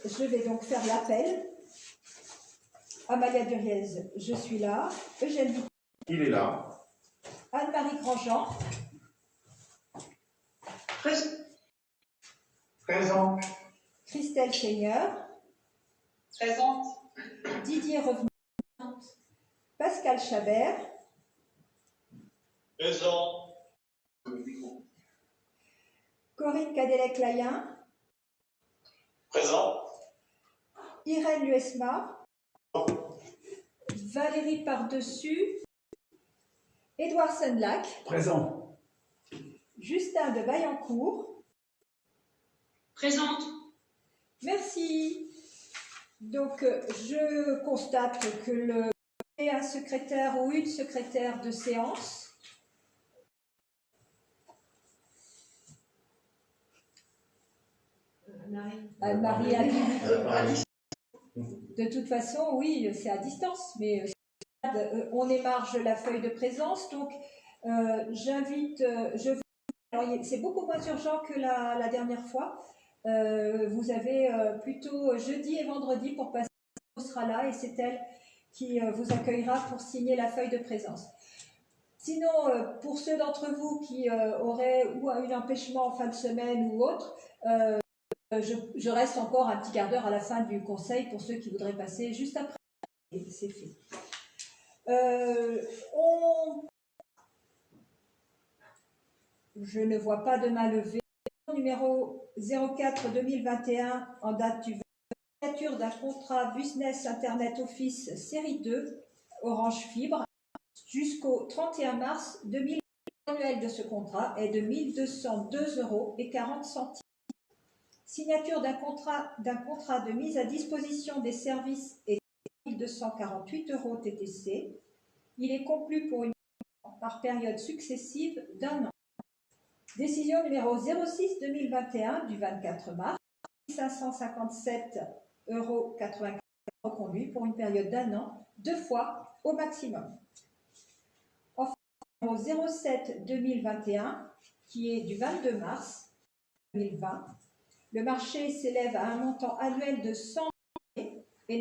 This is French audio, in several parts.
je vais donc faire l'appel. Amalia Duriez, je suis là. Eugène Vittel, il est là. Anne-Marie Grandjean. Présent. Christelle Seigneur. Présente. Didier Revenant. Pascal Chabert. Présent. Corinne Cadelec-Layen. Présent. Irène Luesma. Valérie Pardessus. Édouard Senlac. Présent. Justin de Vaillancourt. Présente. Merci. Donc, je constate que un secrétaire ou une secrétaire de séance. Anne-Marie a dit. De toute façon, oui, c'est à distance, mais on émarge la feuille de présence. Donc, j'invite, c'est beaucoup moins urgent que la dernière fois. Vous avez plutôt jeudi et vendredi pour passer. On sera là et c'est elle qui vous accueillera pour signer la feuille de présence. Sinon, pour ceux d'entre vous qui auraient ou un empêchement en fin de semaine ou autre, je reste encore un petit quart d'heure à la fin du conseil pour ceux qui voudraient passer juste après. Et c'est fait. Je ne vois pas de main levée. Numéro 04-2021 en date du signature d'un contrat Business Internet Office série 2 Orange Fibre jusqu'au 31 mars 2020. L'annuel de ce contrat est de 1 202,40 €. Signature d'un contrat de mise à disposition des services est 1 248 € TTC. Il est conclu pour une par période successive d'1 an. Décision numéro 06-2021 du 24 mars, 557,84 € reconduit pour une période d'1 an, 2 fois au maximum. Enfin, numéro 07-2021, qui est du 22 mars 2020, le marché s'élève à un montant annuel de 100 € et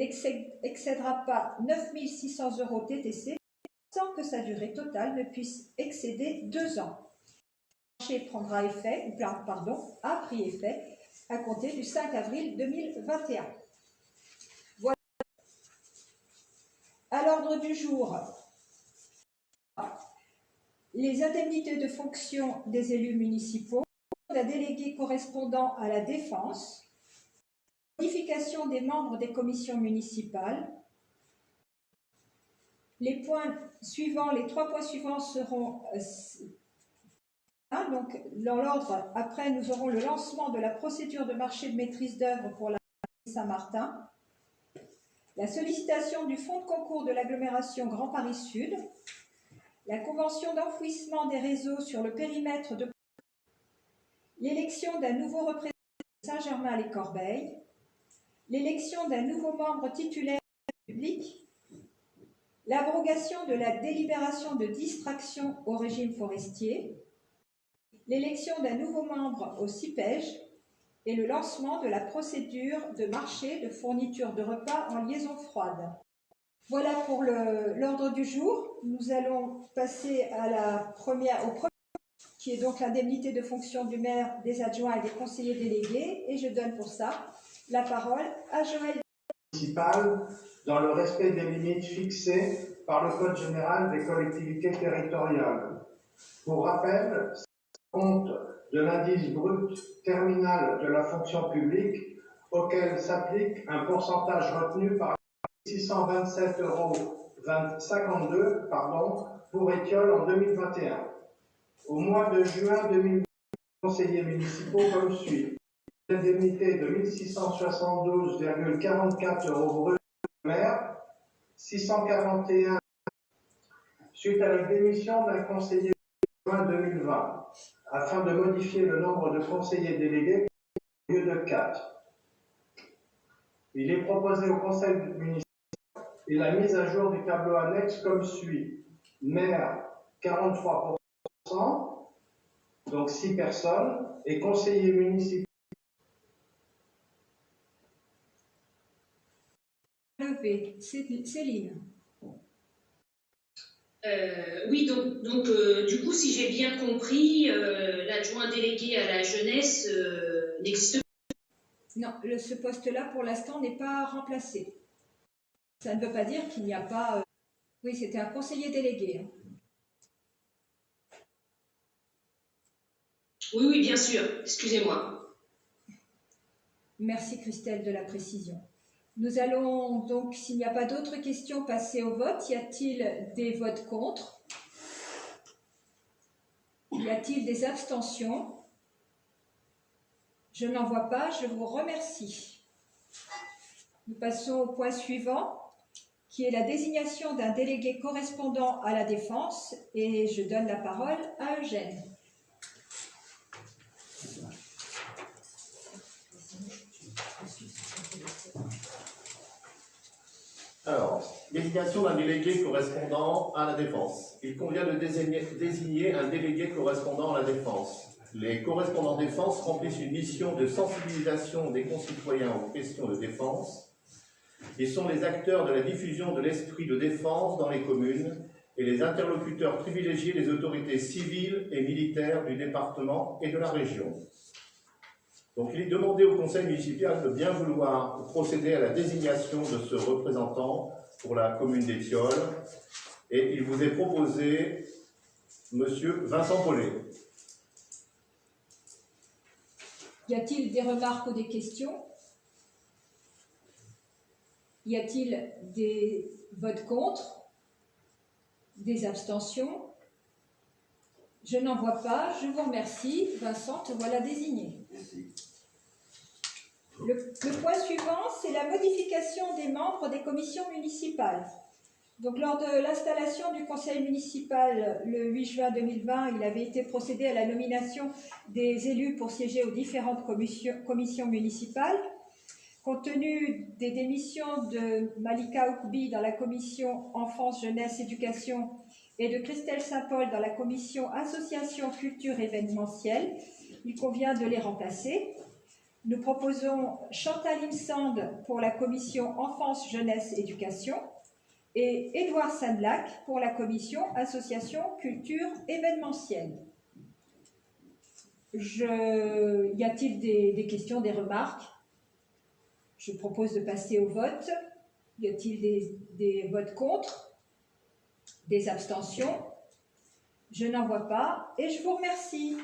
n'excédera pas 9 600 € TTC sans que sa durée totale ne puisse excéder 2 ans. Le marché prendra effet, a pris effet à compter du 5 avril 2021. Voilà. À l'ordre du jour, les indemnités de fonction des élus municipaux, la déléguée correspondant à la défense, modification des membres des commissions municipales. Les trois points suivants seront donc dans l'ordre. Après, nous aurons le lancement de la procédure de marché de maîtrise d'œuvre pour la Saint-Martin, la sollicitation du fonds de concours de l'agglomération Grand Paris Sud, la convention d'enfouissement des réseaux sur le périmètre de l'élection d'un nouveau représentant de Saint-Germain-les-Corbeilles, l'élection d'un nouveau membre titulaire du public, l'abrogation de la délibération de distraction au régime forestier, l'élection d'un nouveau membre au CIPEJ et le lancement de la procédure de marché de fourniture de repas en liaison froide. Voilà pour l'ordre du jour. Nous allons passer au premier, qui est donc l'indemnité de fonction du maire, des adjoints et des conseillers délégués. Et je donne pour ça la parole à Joël. Municipal, dans le respect des limites fixées par le Code général des collectivités territoriales. Pour rappel, compte de l'indice brut terminal de la fonction publique, auquel s'applique un pourcentage retenu par 627,52 € pour Étiole en 2021. Au mois de juin 2020, conseillers municipaux comme suit. L'indemnité de 1 672,44 € brut maire, 641 suite à la démission d'un conseiller en juin 2020, afin de modifier le nombre de conseillers délégués au lieu de 4. Il est proposé au conseil municipal et la mise à jour du tableau annexe comme suit. Maire, 43%, donc 6 personnes, et conseillers municipaux, levé. Céline. Oui, donc du coup, si j'ai bien compris, l'adjoint délégué à la jeunesse n'existe pas. Non, ce poste-là, pour l'instant, n'est pas remplacé. Ça ne veut pas dire qu'il n'y a pas... Oui, c'était un conseiller délégué. Oui, bien sûr, excusez-moi. Merci Christelle de la précision. Nous allons donc, s'il n'y a pas d'autres questions, passer au vote. Y a-t-il des votes contre? Y a-t-il des abstentions? Je n'en vois pas, je vous remercie. Nous passons au point suivant, qui est la désignation d'un délégué correspondant à la défense, et je donne la parole à Eugène. Alors, désignation d'un délégué correspondant à la défense. Il convient de désigner un délégué correspondant à la défense. Les correspondants défense remplissent une mission de sensibilisation des concitoyens aux questions de défense. Ils sont les acteurs de la diffusion de l'esprit de défense dans les communes et les interlocuteurs privilégiés des autorités civiles et militaires du département et de la région. Donc, il est demandé au conseil municipal de bien vouloir procéder à la désignation de ce représentant pour la commune d'Étiolles. Et il vous est proposé Monsieur Vincent Paulet. Y a-t-il des remarques ou des questions? Y a-t-il des votes contre? Des abstentions? Je n'en vois pas. Je vous remercie. Vincent, te voilà désigné. Merci. Le point suivant, c'est la modification des membres des commissions municipales. Donc, lors de l'installation du conseil municipal le 8 juin 2020, il avait été procédé à la nomination des élus pour siéger aux différentes commissions municipales. Compte tenu des démissions de Malika Oukbi dans la commission Enfance, Jeunesse, Éducation et de Christelle Saint-Paul dans la commission Association, Culture, Événementiel, il convient de les remplacer. Nous proposons Chantal Imsand pour la commission Enfance, Jeunesse, Éducation et Édouard Sandlac pour la commission Association, Culture, Événementiel. Y a-t-il des questions, des remarques? Je propose de passer au vote. Y a-t-il des votes contre? Des abstentions? Je n'en vois pas et je vous remercie.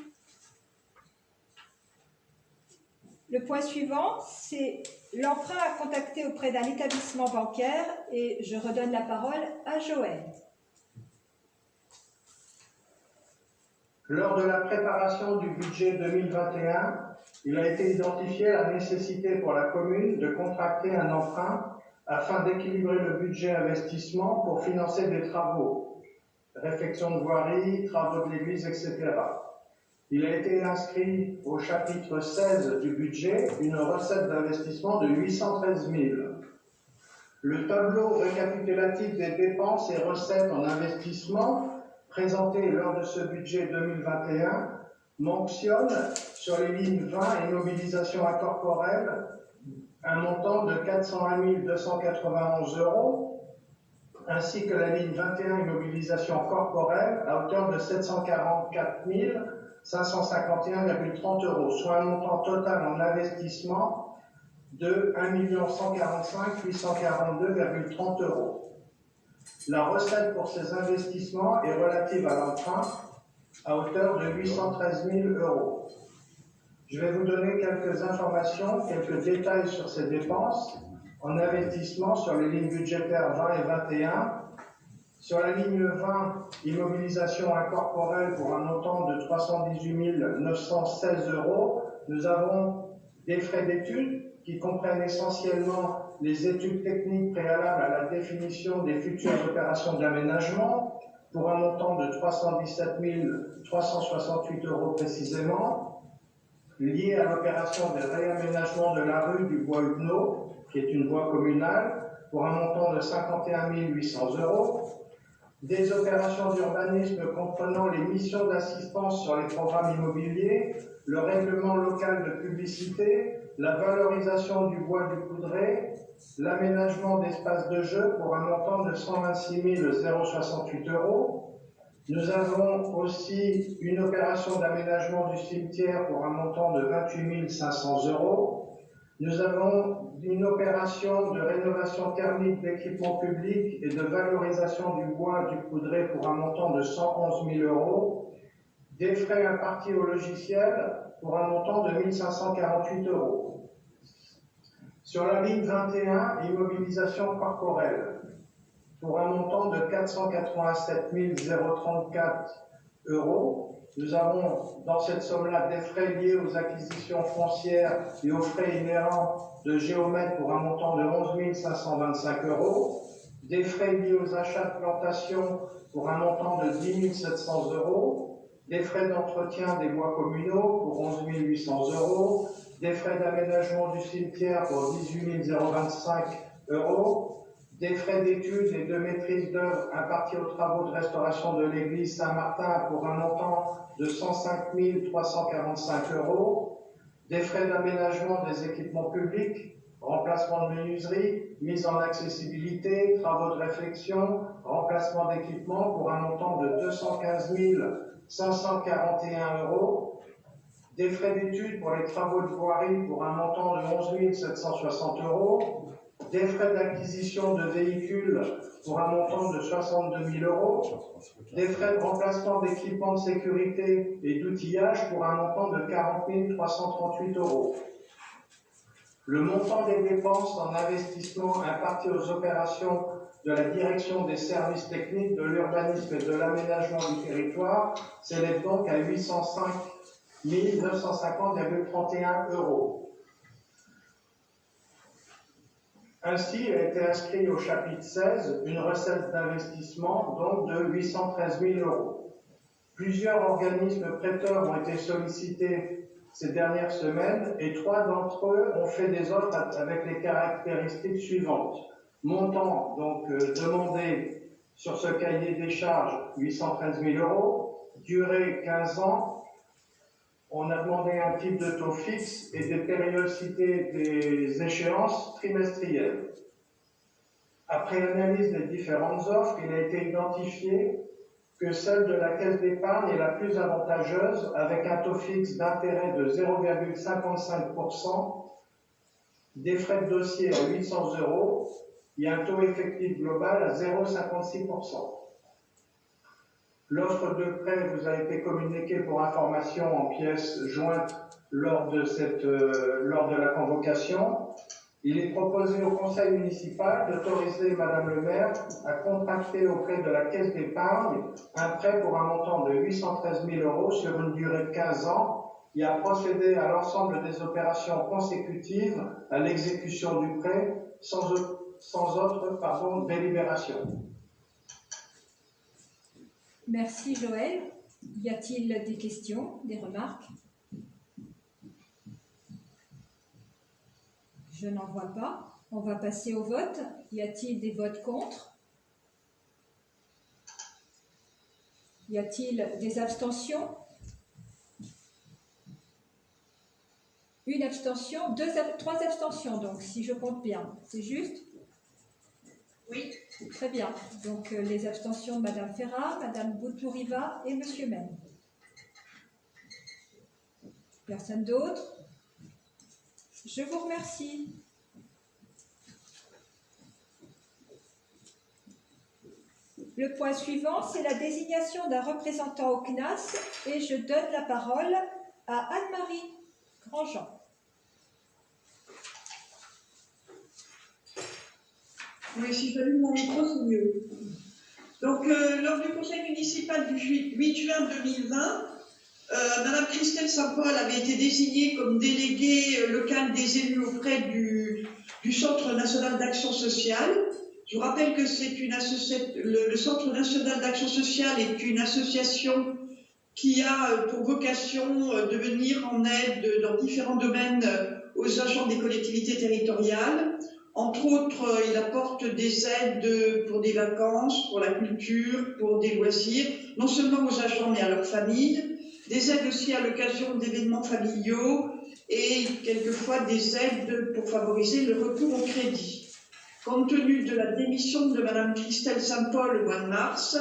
Le point suivant, c'est l'emprunt à contacter auprès d'un établissement bancaire et je redonne la parole à Joël. Lors de la préparation du budget 2021, il a été identifié la nécessité pour la commune de contracter un emprunt afin d'équilibrer le budget investissement pour financer des travaux, réfection de voirie, travaux de l'église, etc. Il a été inscrit au chapitre 16 du budget une recette d'investissement de 813 000. Le tableau récapitulatif des dépenses et recettes en investissement présenté lors de ce budget 2021 mentionne sur les lignes 20 et mobilisation incorporelle un montant de 401 291 €, ainsi que la ligne 21 immobilisation corporelle à hauteur de 744 551,30 €, soit un montant total en investissement de 1 145 842,30 €. La recette pour ces investissements est relative à l'emprunt à hauteur de 813 000 €. Je vais vous donner quelques informations, quelques détails sur ces dépenses en investissement sur les lignes budgétaires 20 et 21. Sur la ligne 20, immobilisation incorporelle pour un montant de 318 916 €, nous avons des frais d'études qui comprennent essentiellement les études techniques préalables à la définition des futures opérations d'aménagement pour un montant de 317 368 € précisément, lié à l'opération de réaménagement de la rue du Bois Huguenot, qui est une voie communale, pour un montant de 51 800 €, des opérations d'urbanisme comprenant les missions d'assistance sur les programmes immobiliers le règlement local de publicité, la valorisation du bois du coudray, l'aménagement d'espaces de jeu pour un montant de 126 068 €. Nous avons aussi une opération d'aménagement du cimetière pour un montant de 28 500 €. Nous avons une opération de rénovation thermique d'équipements publics et de valorisation du bois du coudray pour un montant de 111 000 €. Des frais impartis au logiciel pour un montant de 1 548 €. Sur la ligne 21, immobilisation corporelle, pour un montant de 487 034 €. Nous avons dans cette somme-là des frais liés aux acquisitions foncières et aux frais inhérents de géomètre pour un montant de 11 525 €, des frais liés aux achats de plantations pour un montant de 10 700 €, des frais d'entretien des bois communaux pour 11 800 €, des frais d'aménagement du cimetière pour 18 025 €, des frais d'études et de maîtrise d'œuvre impartis aux travaux de restauration de l'église Saint-Martin pour un montant de 105 345 €, des frais d'aménagement des équipements publics, remplacement de menuiserie, mise en accessibilité, travaux de réflexion, remplacement d'équipements pour un montant de 215 541 €, des frais d'études pour les travaux de voirie pour un montant de 11 760 €, des frais d'acquisition de véhicules pour un montant de 62 000 €, des frais de remplacement d'équipements de sécurité et d'outillage pour un montant de 40 338 €. Le montant des dépenses en investissement imparti aux opérations de la direction des services techniques, de l'urbanisme et de l'aménagement du territoire s'élève donc à 805 950,31 €. Ainsi, il a été inscrit au chapitre 16 une recette d'investissement donc de 813 000 €. Plusieurs organismes prêteurs ont été sollicités ces dernières semaines et 3 d'entre eux ont fait des offres avec les caractéristiques suivantes. Montant donc demandé sur ce cahier des charges 813 000 €, durée 15 ans. On a demandé un type de taux fixe et des périodicités des échéances trimestrielles. Après analyse des différentes offres, il a été identifié que celle de la Caisse d'épargne est la plus avantageuse avec un taux fixe d'intérêt de 0,55%, des frais de dossier à 800 € et un taux effectif global à 0,56%. L'offre de prêt vous a été communiquée pour information en pièces jointes lors de la convocation. Il est proposé au conseil municipal d'autoriser Madame le maire à contracter auprès de la caisse d'épargne un prêt pour un montant de 813 000 € sur une durée de 15 ans et à procéder à l'ensemble des opérations consécutives à l'exécution du prêt sans autre délibération. Merci Joël. Y a-t-il des questions, des remarques? Je n'en vois pas. On va passer au vote. Y a-t-il des votes contre? Y a-t-il des abstentions? Une abstention, trois abstentions donc, si je compte bien. C'est juste? Oui. Très bien. Donc, les abstentions de Madame Ferrat, Madame Boutouriva et Monsieur Men. Personne d'autre? Je vous remercie. Le point suivant, c'est la désignation d'un représentant au CNAS et je donne la parole à Anne-Marie Grandjean. Oui, si j'allume mon micro, c'est mieux. Donc, lors du conseil municipal du 8 juin 2020, Madame Christelle Saint-Paul avait été désignée comme déléguée locale des élus auprès du Centre national d'action sociale. Je vous rappelle que le Centre national d'action sociale est une association qui a pour vocation de venir en aide dans différents domaines aux agents des collectivités territoriales. Entre autres, il apporte des aides pour des vacances, pour la culture, pour des loisirs, non seulement aux agents mais à leurs familles. des aides aussi à l'occasion d'événements familiaux et quelquefois des aides pour favoriser le recours au crédit. Compte tenu de la démission de Madame Christelle Saint-Paul au mois de mars,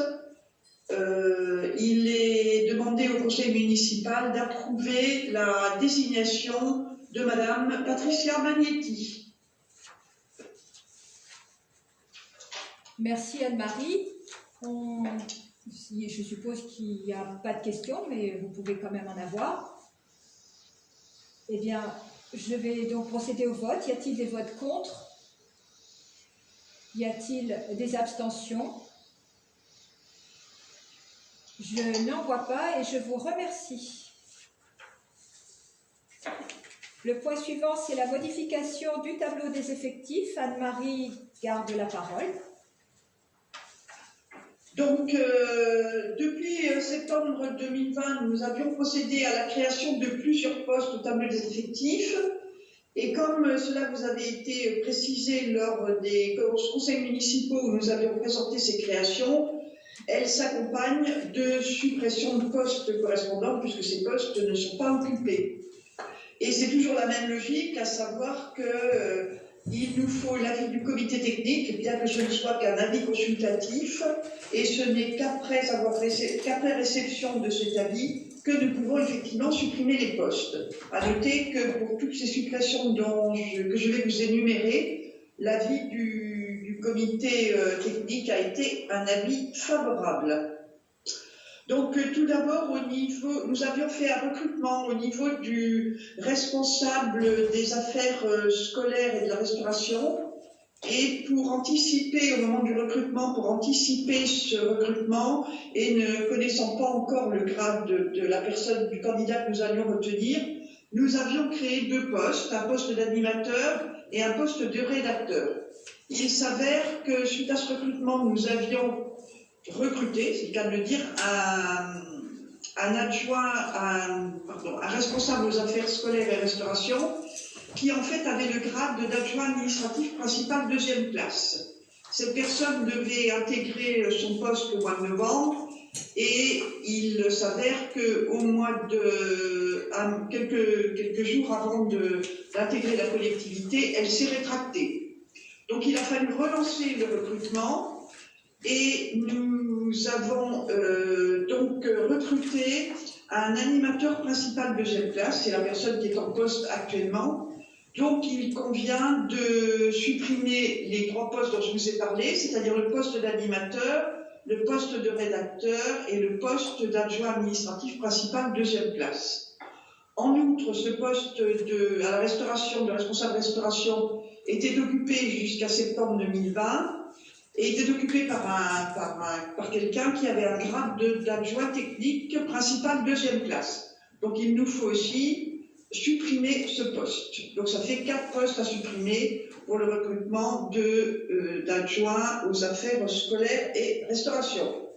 il est demandé au conseil municipal d'approuver la désignation de Madame Patricia Magnetti. Merci Anne-Marie. Je suppose qu'il n'y a pas de questions, mais vous pouvez quand même en avoir. Eh bien, je vais donc procéder au vote. Y a-t-il des votes contre? Y a-t-il des abstentions? Je n'en vois pas et je vous remercie. Le point suivant, c'est la modification du tableau des effectifs. Anne-Marie garde la parole. Donc, depuis septembre 2020, nous avions procédé à la création de plusieurs postes au tableau des effectifs. Et comme cela vous avait été précisé lors des conseils municipaux où nous avions présenté ces créations, elles s'accompagnent de suppression de postes correspondants puisque ces postes ne sont pas occupés. Et c'est toujours la même logique, à savoir que il nous faut l'avis du comité technique, bien que ce ne soit qu'un avis consultatif, et ce n'est qu'après réception de cet avis que nous pouvons effectivement supprimer les postes. À noter que pour toutes ces suppressions que je vais vous énumérer, l'avis du comité technique a été un avis favorable. Donc tout d'abord, nous avions fait un recrutement au niveau du responsable des affaires scolaires et de la restauration. Et pour anticiper, au moment du recrutement, pour anticiper ce recrutement, et ne connaissant pas encore le grade de la personne, du candidat que nous allions retenir, nous avions créé deux postes, un poste d'animateur et un poste de rédacteur. Il s'avère que suite à ce recrutement, nous avions recruté, c'est le cas de le dire, un responsable aux affaires scolaires et restauration, qui en fait avait le grade d'adjoint administratif principal deuxième classe. Cette personne devait intégrer son poste au mois de novembre et il s'avère qu'au mois de quelques jours avant d'intégrer la collectivité, elle s'est rétractée. Donc il a fallu relancer le recrutement et nous avons donc recruté un animateur principal deuxième classe, c'est la personne qui est en poste actuellement. Donc, il convient de supprimer les trois postes dont je vous ai parlé, c'est-à-dire le poste d'animateur, le poste de rédacteur et le poste d'adjoint administratif principal deuxième classe. En outre, ce poste à la restauration, de responsable restauration, était occupé jusqu'à septembre 2020 et était occupé par quelqu'un qui avait un grade d'adjoint technique principal deuxième classe. Donc, il nous faut aussi supprimer ce poste. Donc ça fait 4 postes à supprimer pour le recrutement d'adjoints aux affaires scolaires et restauration.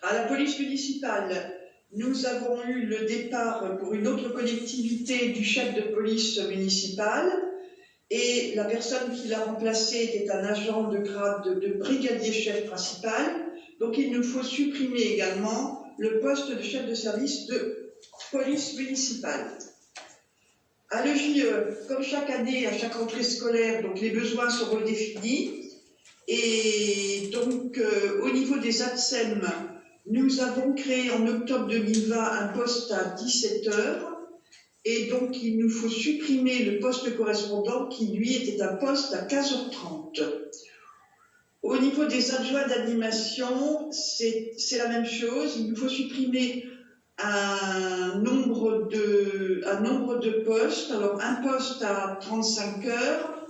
À la police municipale, nous avons eu le départ pour une autre collectivité du chef de police municipale et la personne qui l'a remplacé était un agent de grade de brigadier chef principal. Donc il nous faut supprimer également le poste de chef de service de police municipale. À l'EJE, comme chaque année, à chaque rentrée scolaire, donc les besoins sont redéfinis. Et donc, au niveau des ATSEM, nous avons créé en octobre 2020 un poste à 17 heures. Et donc, il nous faut supprimer le poste correspondant qui, lui, était un poste à 15h30. Au niveau des adjoints d'animation, c'est la même chose. Il nous faut supprimer un nombre de postes. Alors, un poste à 35 heures,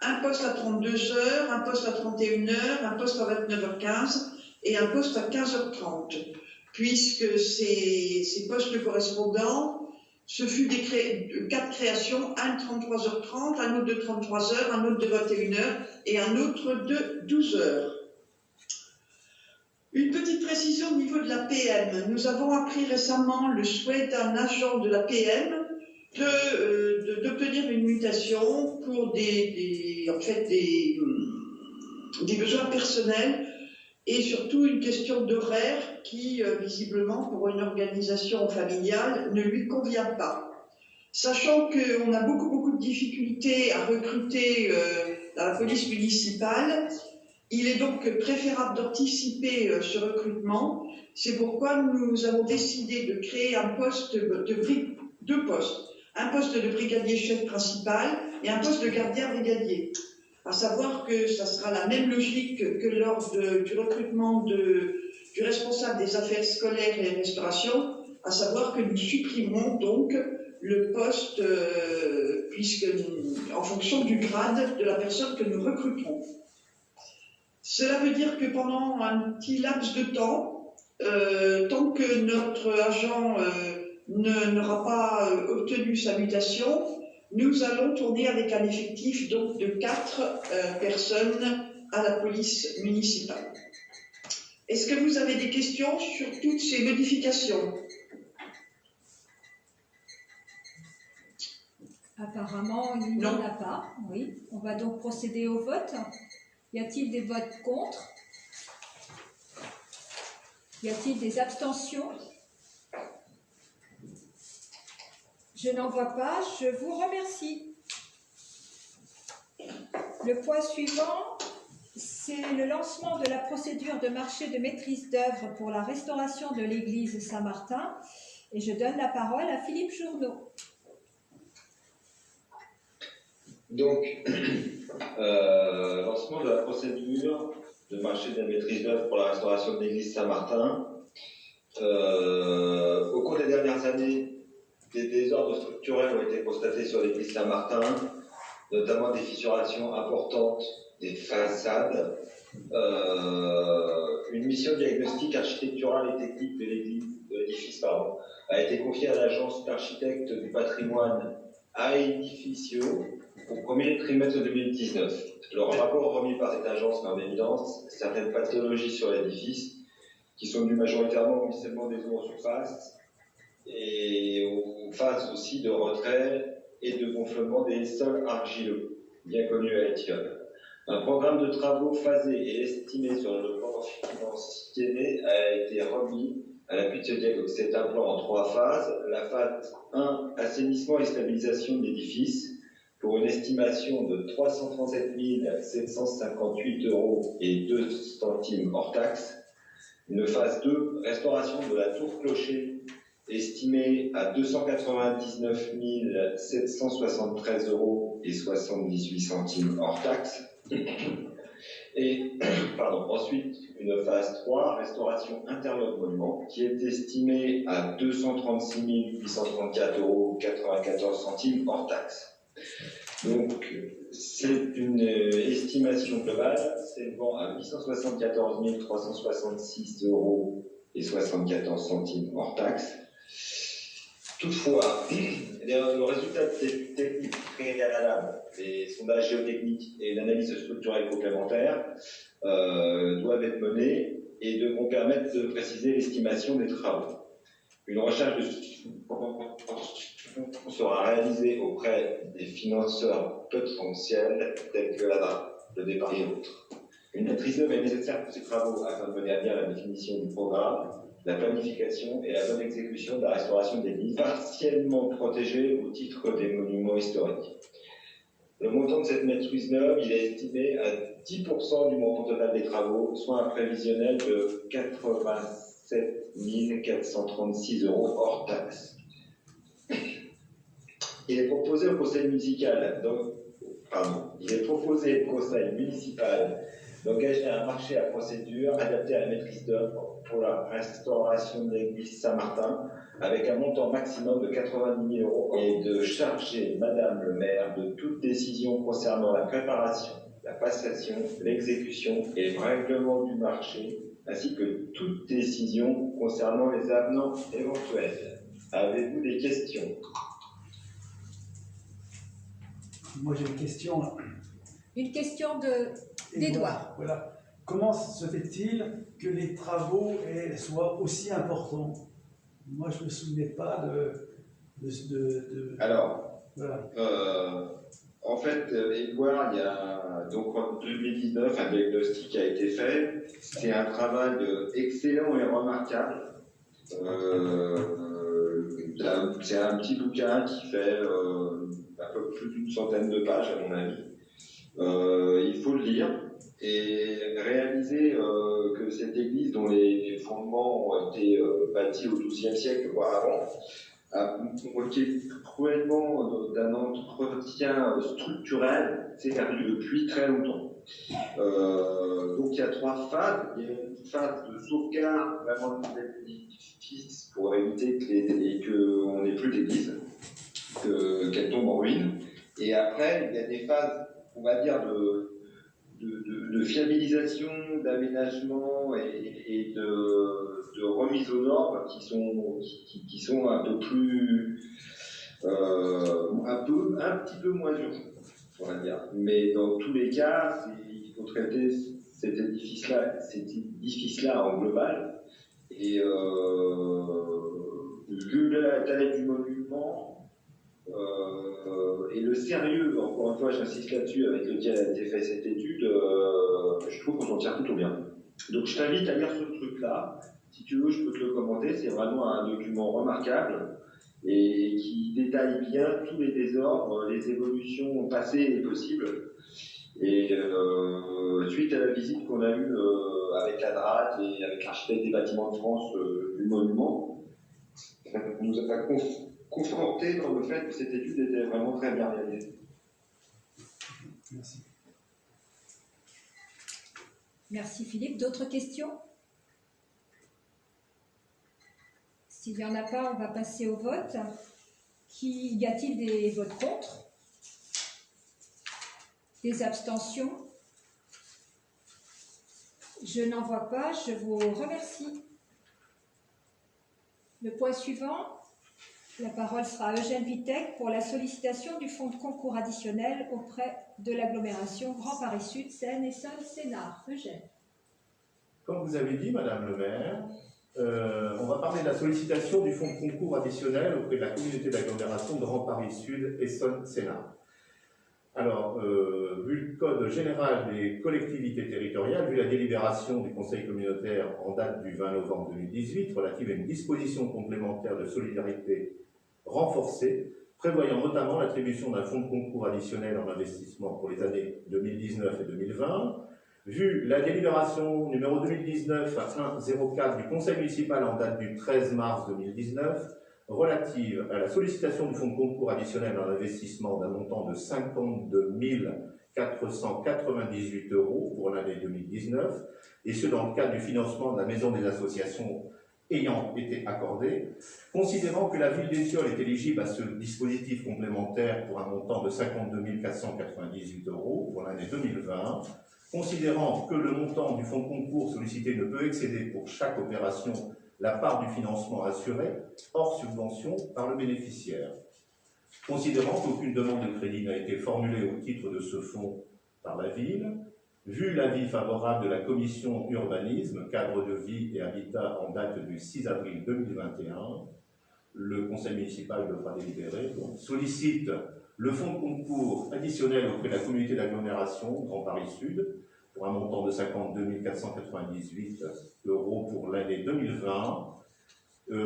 un poste à 32 heures, un poste à 31 heures, un poste à 29h15 et un poste à 15h30. Puisque ces postes correspondants, ce fut 4 créations, un de 33h30, un autre de 33 heures, un autre de 21 heures et un autre de 12 heures. Une petite précision au niveau de la PM. Nous avons appris récemment le souhait d'un agent de la PM d'obtenir une mutation pour des besoins personnels et surtout une question d'horaire qui, visiblement, pour une organisation familiale, ne lui convient pas. Sachant qu'on a beaucoup de difficultés à recruter dans la police municipale, il est donc préférable d'anticiper ce recrutement. C'est pourquoi nous avons décidé de créer deux postes. Un poste de brigadier chef principal et un poste de gardien brigadier. À savoir que ça sera la même logique que lors du recrutement du responsable des affaires scolaires et restauration, à savoir que nous supprimerons donc le poste en fonction du grade de la personne que nous recruterons. Cela veut dire que pendant un petit laps de temps, tant que notre agent n'aura pas obtenu sa mutation, nous allons tourner avec un effectif donc de 4 personnes à la police municipale. Est-ce que vous avez des questions sur toutes ces modifications? Apparemment, il n'y en a pas. Oui. On va donc procéder au vote. Y a-t-il des votes contre? Y a-t-il des abstentions? Je n'en vois pas. Je vous remercie. Le point suivant, c'est le lancement de la procédure de marché de maîtrise d'œuvre pour la restauration de l'église Saint-Martin. Et je donne la parole à Philippe Journeau. Donc, lancement de la procédure de marché de maîtrise d'œuvre pour la restauration de l'église Saint-Martin. Au cours des dernières années, des désordres structurels ont été constatés sur l'église Saint-Martin, notamment des fissurations importantes des façades. Une mission diagnostique architecturale et technique de l'édifice a été confiée à l'agence d'architectes du patrimoine Aedificio au premier trimestre 2019. Le rapport remis par cette agence met en évidence certaines pathologies sur l'édifice qui sont dues majoritairement au ruissellement des eaux en surface et aux phases aussi de retrait et de gonflement des sols argileux, bien connus à Étiole. Un programme de travaux phasé et estimé sur le plan financier a été remis à l'appui de ce diagnostic. C'est un plan en 3 phases. La phase 1, assainissement et stabilisation de l'édifice, pour une estimation de 337 758 € et 2 centimes hors taxe. Une phase 2, restauration de la tour clocher, estimée à 299 773 € et 78 centimes hors taxe. Et ensuite, une phase 3, restauration intérieure de monument, qui est estimée à 236 834 € 94 centimes hors taxe. Donc, c'est une estimation globale s'élevant à 874 366 € et 74 centimes hors taxe. Toutefois, le résultat des techniques préalables, les sondages géotechniques et l'analyse structurelle complémentaire doivent être menés et devront permettre de préciser l'estimation des travaux. Une recherche de sera réalisée auprès des financeurs potentiels tels que l'ADRA, le départ et autres. Une maîtrise d'œuvre est nécessaire pour ces travaux afin de mener à bien la définition du programme, la planification et la bonne exécution de la restauration des lieux partiellement protégés au titre des monuments historiques. Le montant de cette maîtrise d'œuvre, il est estimé à 10% du montant total des travaux, soit un prévisionnel de 87 436 € hors taxe. Il est proposé au conseil municipal d'engager un marché à procédure adapté à la maîtrise d'œuvre pour la restauration de l'église Saint-Martin avec un montant maximum de 90 000 € et de charger Madame le maire de toute décision concernant la préparation, la passation, l'exécution et le règlement du marché, ainsi que toute décision concernant les avenants éventuels. Avez-vous des questions? Moi j'ai une question. Une question d'Édouard. Voilà. Comment se fait-il que les travaux soient aussi importants? Moi je ne me souvenais pas de Alors, voilà. En fait, Edouard, il y a donc en 2019 un diagnostic a été fait. C'est un travail excellent et remarquable. C'est un petit bouquin qui fait un peu plus d'une centaine de pages, à mon avis. Il faut le lire et réaliser que cette église, dont les fondements ont été bâtis au XIIe siècle, voire avant, a manqué cruellement d'un entretien structurel, c'est perdu depuis très longtemps. Donc il y a 3 phases. Il y a une phase de sauvegarde vraiment de l'édifice pour éviter qu'on n'ait plus d'église, qu'elle tombe en ruine. Et après, il y a des phases, on va dire, de fiabilisation, d'aménagement et de remise aux normes qui sont un peu plus, un petit peu moins urgentes, on va dire. Mais dans tous les cas, il faut traiter cet édifice-là en global. Et vu la taille du monument, et le sérieux, encore une fois j'insiste là-dessus, avec lequel a été fait cette étude, je trouve qu'on s'en tire plutôt bien. Donc je t'invite à lire ce truc-là. Si tu veux, je peux te le commenter. C'est vraiment un document remarquable et qui détaille bien tous les désordres, les évolutions passées et possibles. Et suite à la visite qu'on a eue avec la DRAC et avec l'architecte des bâtiments de France du monument, on nous a confronté dans le fait que cette étude était vraiment très bien réalisée. Merci. Merci Philippe. D'autres questions? S'il n'y en a pas, on va passer au vote. Y a-t-il des votes contre? Des abstentions? Je n'en vois pas. Je vous remercie. Le point suivant. La parole sera à Eugène Vitek pour la sollicitation du fonds de concours additionnel auprès de l'agglomération Grand Paris Sud, Seine et Saône-Sénart. Eugène. Comme vous avez dit, Madame le maire, on va parler de la sollicitation du fonds de concours additionnel auprès de la communauté d'agglomération Grand Paris Sud et Saône-Sénart. Alors, vu le Code général des collectivités territoriales, vu la délibération du Conseil communautaire en date du 20 novembre 2018 relative à une disposition complémentaire de solidarité renforcée, prévoyant notamment l'attribution d'un fonds de concours additionnel en investissement pour les années 2019 et 2020, vu la délibération numéro 2019-104 du Conseil municipal en date du 13 mars 2019, relative à la sollicitation du fonds de concours additionnel en investissement d'un montant de 52 498 € pour l'année 2019, et ce dans le cadre du financement de la maison des associations ayant été accordé, considérant que la ville d'Étiole est éligible à ce dispositif complémentaire pour un montant de 52 498 € pour l'année 2020, considérant que le montant du fonds de concours sollicité ne peut excéder pour chaque opération la part du financement assuré, hors subvention, par le bénéficiaire. Considérant qu'aucune demande de crédit n'a été formulée au titre de ce fonds par la ville, vu l'avis favorable de la commission urbanisme, cadre de vie et habitat en date du 6 avril 2021, le conseil municipal devra délibérer, donc sollicite le fonds de concours additionnel auprès de la communauté d'agglomération Grand Paris Sud pour un montant de 52 498 € pour l'année 2020,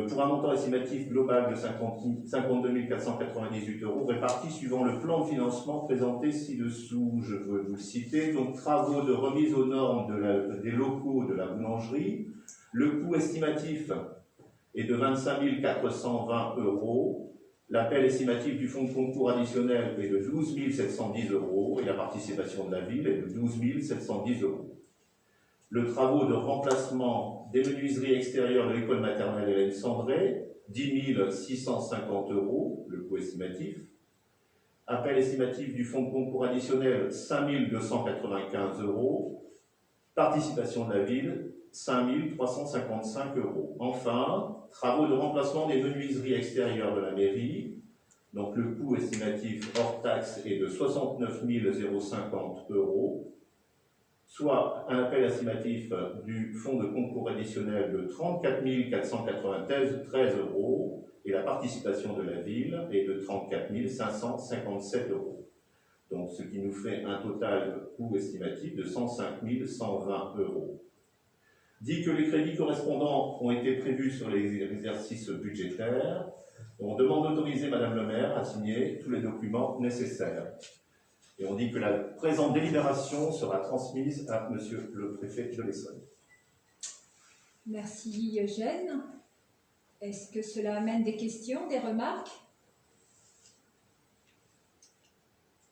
pour un montant estimatif global de 52 498 € répartis suivant le plan de financement présenté ci-dessous. Je veux vous le citer. Donc, travaux de remise aux normes des locaux de la boulangerie. Le coût estimatif est de 25 420 €. L'appel estimatif du fonds de concours additionnel est de 12 710 € et la participation de la ville est de 12 710 €. Le travaux de remplacement des menuiseries extérieures de l'école maternelle Hélène Sandré, 10 650 €, le coût estimatif. Appel estimatif du fonds de concours additionnel, 5 295 €. Participation de la ville, 5 355 €. Enfin, travaux de remplacement des menuiseries extérieures de la mairie. Donc le coût estimatif hors taxe est de 69 050 €. Soit un appel estimatif du fonds de concours additionnel de 34 493 € et la participation de la ville est de 34 557 €. Donc, ce qui nous fait un total coût estimatif de 105 120 €. Dit que les crédits correspondants ont été prévus sur les exercices budgétaires. On demande d'autoriser Madame le maire à signer tous les documents nécessaires. Et on dit que la présente délibération sera transmise à Monsieur le préfet de l'Essonne. Merci Eugène. Est-ce que cela amène des questions, des remarques?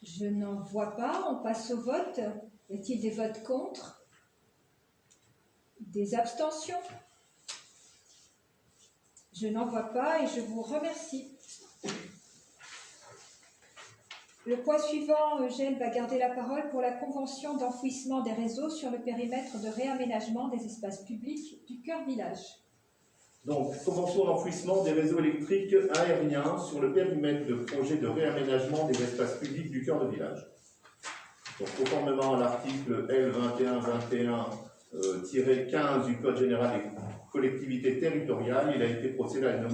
Je n'en vois pas. On passe au vote. Y a-t-il des votes contre? Des abstentions? Je n'en vois pas et je vous remercie. Le point suivant, Eugène va garder la parole pour la convention d'enfouissement des réseaux sur le périmètre de réaménagement des espaces publics du Cœur Village. Donc, convention d'enfouissement des réseaux électriques aériens sur le périmètre de projet de réaménagement des espaces publics du Cœur de Village. Donc, conformément à l'article L2121-15 du Code général des collectivités territoriales, il a été procédé à la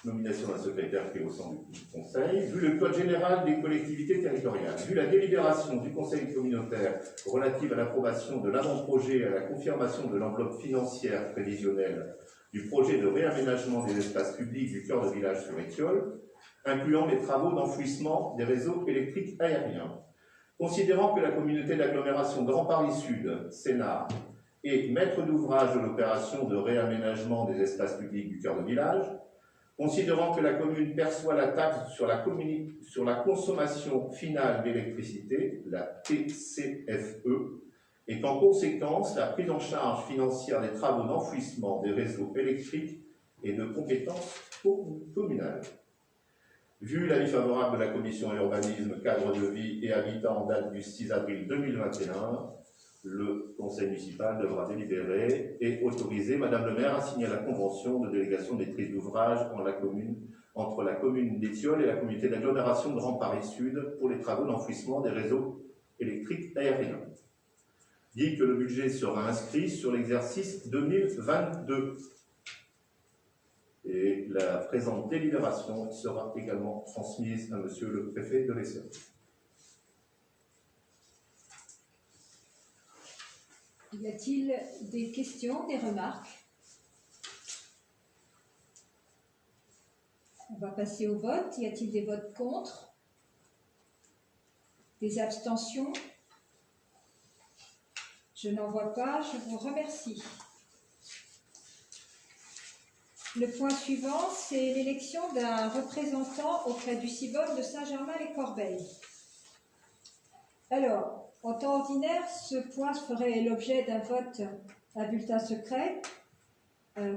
nomination d'un secrétaire qui est au sein du Conseil. Vu le Code général des collectivités territoriales, vu la délibération du Conseil communautaire relative à l'approbation de l'avant-projet et à la confirmation de l'enveloppe financière prévisionnelle du projet de réaménagement des espaces publics du Cœur de Village sur Étiole, incluant les travaux d'enfouissement des réseaux électriques aériens. Considérant que la communauté d'agglomération Grand Paris Sud, Sénart, est maître d'ouvrage de l'opération de réaménagement des espaces publics du Cœur de Village, considérant que la commune perçoit la taxe sur la consommation finale d'électricité, la TCFE, et qu'en conséquence, la prise en charge financière des travaux d'enfouissement des réseaux électriques est de compétence communale. Vu l'avis favorable de la Commission Urbanisme, Cadre de Vie et Habitat en date du 6 avril 2021, le Conseil municipal devra délibérer et autoriser Madame le maire à signer la convention de délégation de maîtrise d'ouvrage entre la commune d'Étiole et la communauté d'agglomération Grand Paris Sud pour les travaux d'enfouissement des réseaux électriques aériens. Dit que le budget sera inscrit sur l'exercice 2022. Et la présente délibération sera également transmise à Monsieur le préfet de l'Essonne. Y a-t-il des questions, des remarques? On va passer au vote. Y a-t-il des votes contre? Des abstentions? Je n'en vois pas. Je vous remercie. Le point suivant, c'est l'élection d'un représentant auprès du CIBOM de Saint-Germain-les-Corbeilles. Alors, en temps ordinaire, ce point ferait l'objet d'un vote à bulletin secret.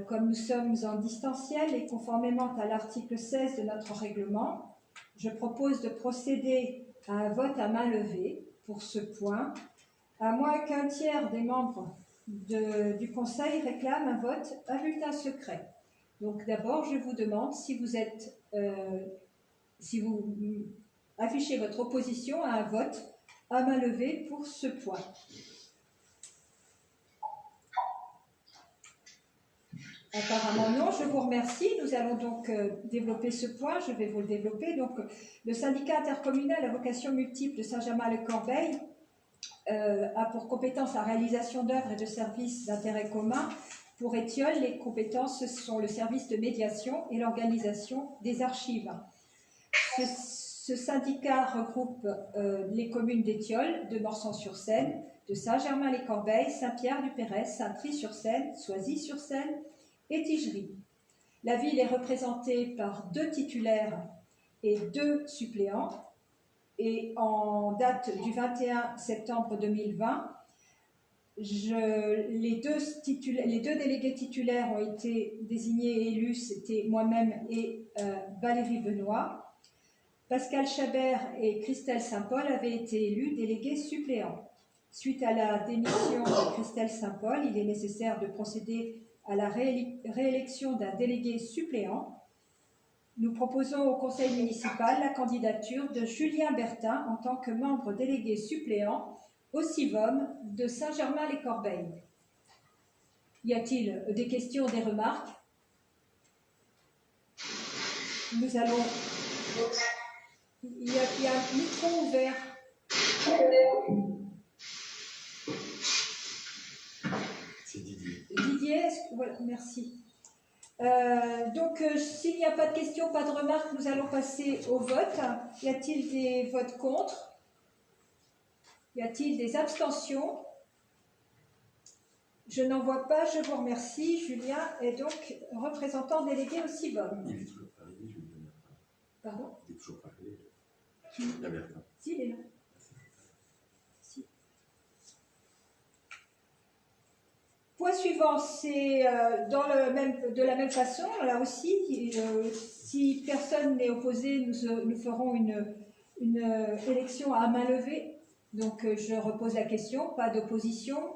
Comme nous sommes en distanciel et conformément à l'article 16 de notre règlement, je propose de procéder à un vote à main levée pour ce point, à moins qu'un tiers des membres du Conseil réclame un vote à bulletin secret. Donc d'abord, je vous demande si vous affichez votre opposition à un vote à main levée pour ce point. Apparemment non, je vous remercie. Nous allons donc développer ce point, je vais vous le développer. Donc, le syndicat intercommunal à vocation multiple de Saint-Germain-le-Corbeil a pour compétence la réalisation d'œuvres et de services d'intérêt commun. Pour Étiole, les compétences ce sont le service de médiation et l'organisation des archives. Ce syndicat regroupe les communes d'Étiole, de Morsan-sur-Seine, de Saint-Germain-les-Corbeilles, Saint-Pierre-du-Perret, Saint-Prix-sur-Seine, Soisy-sur-Seine et Tigerie. La ville est représentée par 2 titulaires et 2 suppléants. Et en date du 21 septembre 2020, les deux délégués titulaires ont été désignés et élus, c'était moi-même et Valérie Benoît. Pascal Chabert et Christelle Saint-Paul avaient été élus délégués suppléants. Suite à la démission de Christelle Saint-Paul, il est nécessaire de procéder à la réélection d'un délégué suppléant. Nous proposons au conseil municipal la candidature de Julien Bertin en tant que membre délégué suppléant au CIVOM de Saint-Germain-les-Corbeilles. Y a-t-il des questions, des remarques? Nous allons Il y a un micro ouvert. C'est Didier. Didier, voilà, merci. S'il n'y a pas de questions, pas de remarques, nous allons passer au vote. Y a-t-il des votes contre? Y a-t-il des abstentions? Je n'en vois pas, je vous remercie. Julien est donc représentant délégué au CIBOM. Il est toujours pas arrivé, je vais lui donner la parole. Pardon? Il est toujours pas arrivé. Il y a Bertrand. Si, il est là. Si. Point suivant, c'est de la même façon, là aussi, si personne n'est opposé, nous ferons une élection à main levée. Donc je repose la question, pas d'opposition.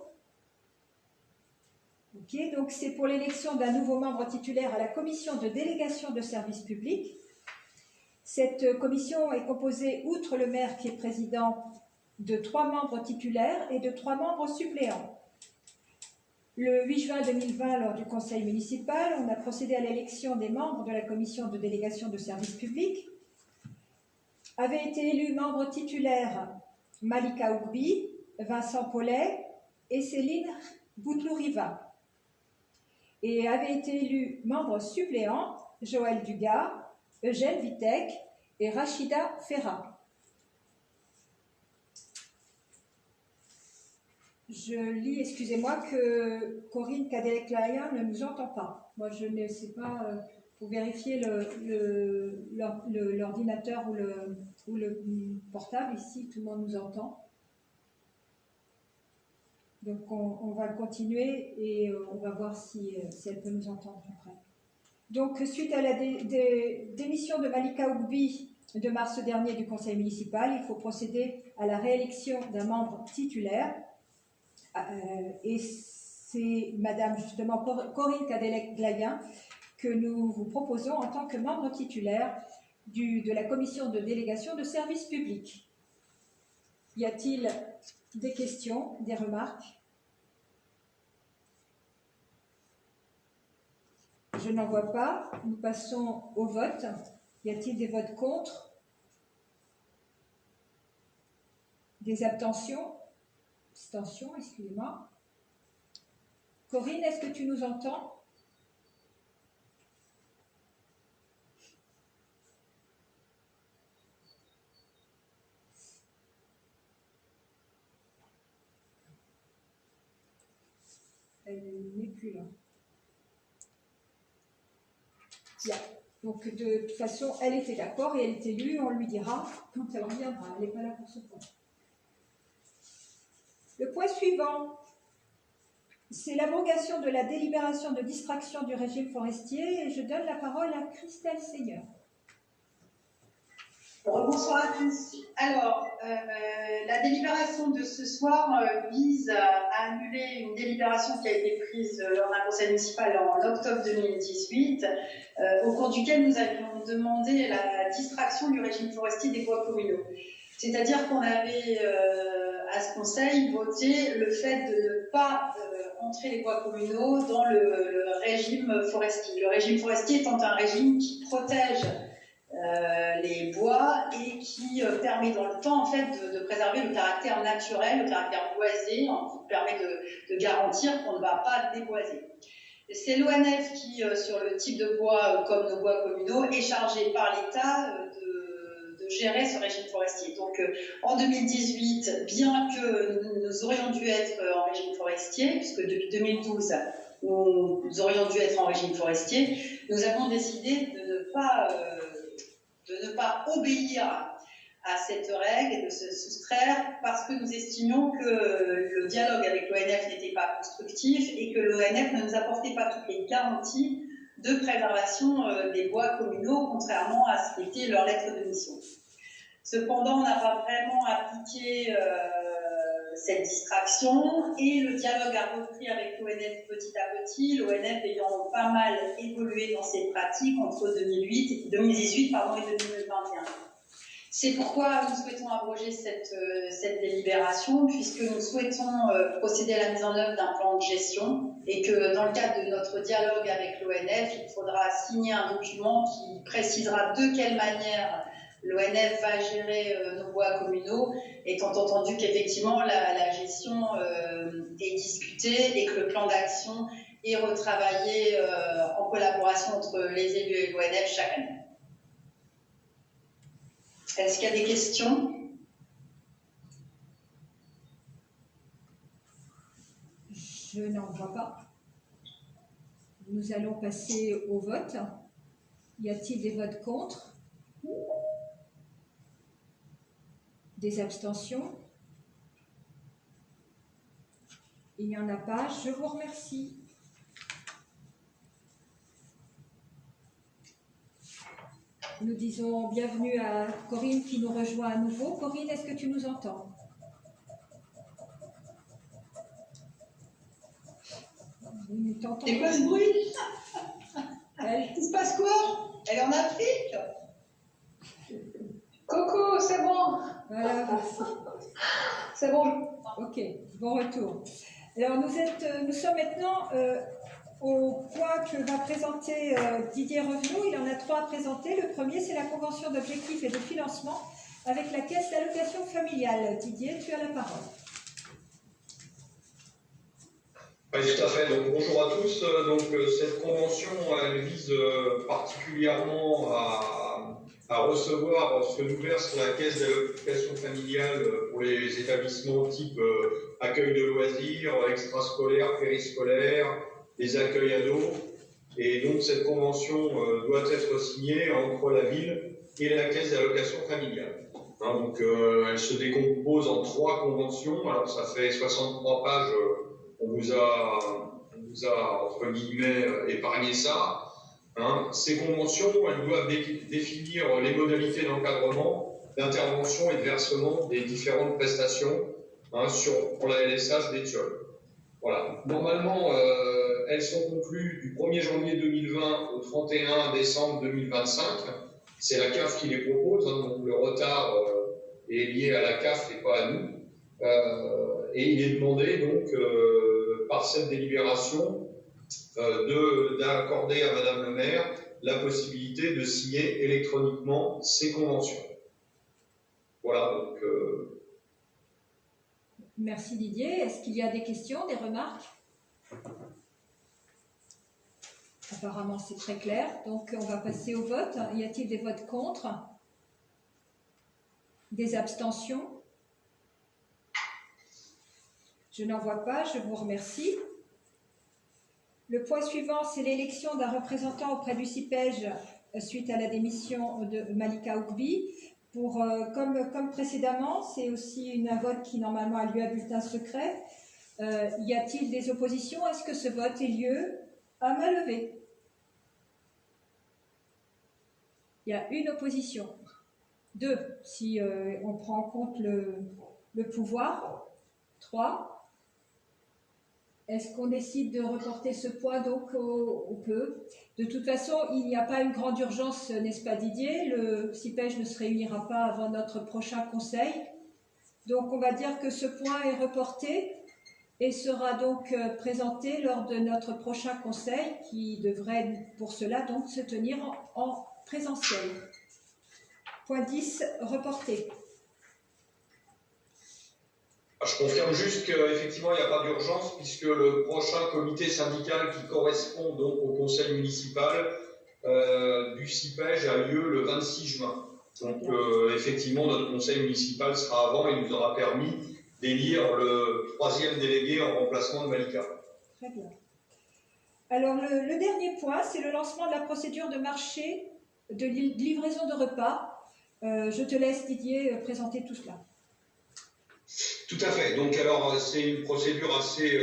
Ok, donc c'est pour l'élection d'un nouveau membre titulaire à la commission de délégation de services publics. Cette commission est composée, outre le maire qui est président, de 3 membres titulaires et de 3 membres suppléants. Le 8 juin 2020, lors du conseil municipal, on a procédé à l'élection des membres de la commission de délégation de services publics. Avaient été élus membres titulaires Malika Ougbi, Vincent Paulet et Céline Boutelouriva. Et avaient été élus membres suppléants Joël Dugas, Eugène Vitek et Rachida Ferra. Je lis, excusez-moi, que Corinne Cadelec-Layen ne nous entend pas. Moi, je ne sais pas, pour vérifier l'ordinateur ou le portable, ici, tout le monde nous entend. Donc, on va continuer et on va voir si elle peut nous entendre après. Donc, suite à la démission de Malika Ougbi de mars dernier du conseil municipal, il faut procéder à la réélection d'un membre titulaire. Et c'est Madame, justement, Corinne Cadelec-Layen que nous vous proposons en tant que membre titulaire de la commission de délégation de services publics. Y a-t-il des questions, des remarques? Je n'en vois pas. Nous passons au vote. Y a-t-il des votes contre? Des abstentions? Abstention, excusez-moi. Corinne, est-ce que tu nous entends? Elle n'est plus là. Bien. Donc, de toute façon, elle était d'accord et elle est élue. On lui dira quand elle reviendra. Elle n'est pas là pour ce point. Le point suivant, c'est l'abrogation de la délibération de distraction du régime forestier et je donne la parole à Christelle Seigneur. Bonsoir à tous. Alors, la délibération de ce soir vise à annuler une délibération qui a été prise lors d'un conseil municipal en octobre 2018, au cours duquel nous avions demandé la distraction du régime forestier des bois communaux. C'est-à-dire qu'on avait, à ce conseil, voté le fait de ne pas entrer les bois communaux dans le régime forestier. Le régime forestier étant un régime qui protège les bois et qui permet dans le temps en fait de préserver le caractère naturel, le caractère boisé, qui permet de garantir qu'on ne va pas déboiser. C'est l'ONF qui, sur le type de bois comme nos bois communaux, est chargé par l'État de gérer ce régime forestier. Donc en 2018, bien que nous aurions dû être en régime forestier, puisque depuis 2012, nous aurions dû être en régime forestier, nous avons décidé de ne pas obéir à cette règle et de se soustraire parce que nous estimions que le dialogue avec l'ONF n'était pas constructif et que l'ONF ne nous apportait pas toutes les garanties de préservation des bois communaux, contrairement à ce qu'était leur lettre de mission. Cependant, on n'a pas vraiment appliqué cette distraction et le dialogue a repris avec l'ONF petit à petit, l'ONF ayant pas mal évolué dans ses pratiques entre 2018 et 2021. C'est pourquoi nous souhaitons abroger cette délibération, puisque nous souhaitons procéder à la mise en œuvre d'un plan de gestion et que dans le cadre de notre dialogue avec l'ONF, il faudra signer un document qui précisera de quelle manière l'ONF va gérer nos bois communaux, étant entendu qu'effectivement la gestion est discutée et que le plan d'action est retravaillé en collaboration entre les élus et l'ONF chaque année. Est-ce qu'il y a des questions? Je n'en vois pas. Nous allons passer au vote. Y a-t-il des votes contre? Des abstentions? Il n'y en a pas. Je vous remercie. Nous disons bienvenue à Corinne qui nous rejoint à nouveau. Corinne, est-ce que tu nous entends? Nous t'entendons. C'est quoi ce bruit? Il se passe quoi? Elle est en Afrique? Coco, c'est bon. Voilà. C'est bon. Ok, bon retour. Alors nous sommes maintenant au point que va présenter Didier Revenot. Il en a 3 à présenter. Le premier, c'est la convention d'objectifs et de financement avec la caisse d'allocation familiale. Didier, tu as la parole. Oui, tout à fait. Donc, bonjour à tous. Cette convention, elle vise particulièrement à recevoir ce que nous verse la caisse d'allocation familiale pour les établissements type accueil de loisirs, extrascolaires, périscolaires, les accueils ados. Et donc, cette convention doit être signée entre la ville et la caisse d'allocation familiale. Elle se décompose en 3 conventions. Alors, ça fait 63 pages. On vous a entre guillemets épargné ça. Ces conventions, elles doivent définir les modalités d'encadrement, d'intervention et de versement des différentes prestations pour la LSH d'Étiole. Voilà. Normalement, elles sont conclues du 1er janvier 2020 au 31 décembre 2025. C'est la CAF qui les propose, donc le retard est lié à la CAF et pas à nous. Et il est demandé donc par cette délibération d'accorder à Madame le maire la possibilité de signer électroniquement ces conventions. Voilà, donc... Merci Didier. Est-ce qu'il y a des questions, des remarques? Apparemment, c'est très clair. Donc, on va passer au vote. Y a-t-il des votes contre? Des abstentions? Je n'en vois pas. Je vous remercie. Le point suivant, c'est l'élection d'un représentant auprès du CIPEJ suite à la démission de Malika Oukbi. Comme précédemment, c'est aussi un vote qui normalement a lieu à bulletin secret. Y a-t-il des oppositions? Est-ce que ce vote ait lieu à main levée? Il y a une opposition. 2, si on prend en compte le pouvoir. 3. Est-ce qu'on décide de reporter ce point? Donc, on peut. De toute façon, il n'y a pas une grande urgence, n'est-ce pas Didier? Le CIPEJ ne se réunira pas avant notre prochain conseil. Donc, on va dire que ce point est reporté et sera donc présenté lors de notre prochain conseil qui devrait pour cela donc se tenir en présentiel. Point 10, reporté. Je confirme juste qu'effectivement, il n'y a pas d'urgence puisque le prochain comité syndical qui correspond donc au conseil municipal du CIPEJ a lieu le 26 juin. Donc, effectivement, notre conseil municipal sera avant et nous aura permis d'élire le 3e délégué en remplacement de Malika. Très bien. Alors, le dernier point, c'est le lancement de la procédure de marché de livraison de repas. Je te laisse, Didier, présenter tout cela. Tout à fait. Donc, alors, c'est une procédure assez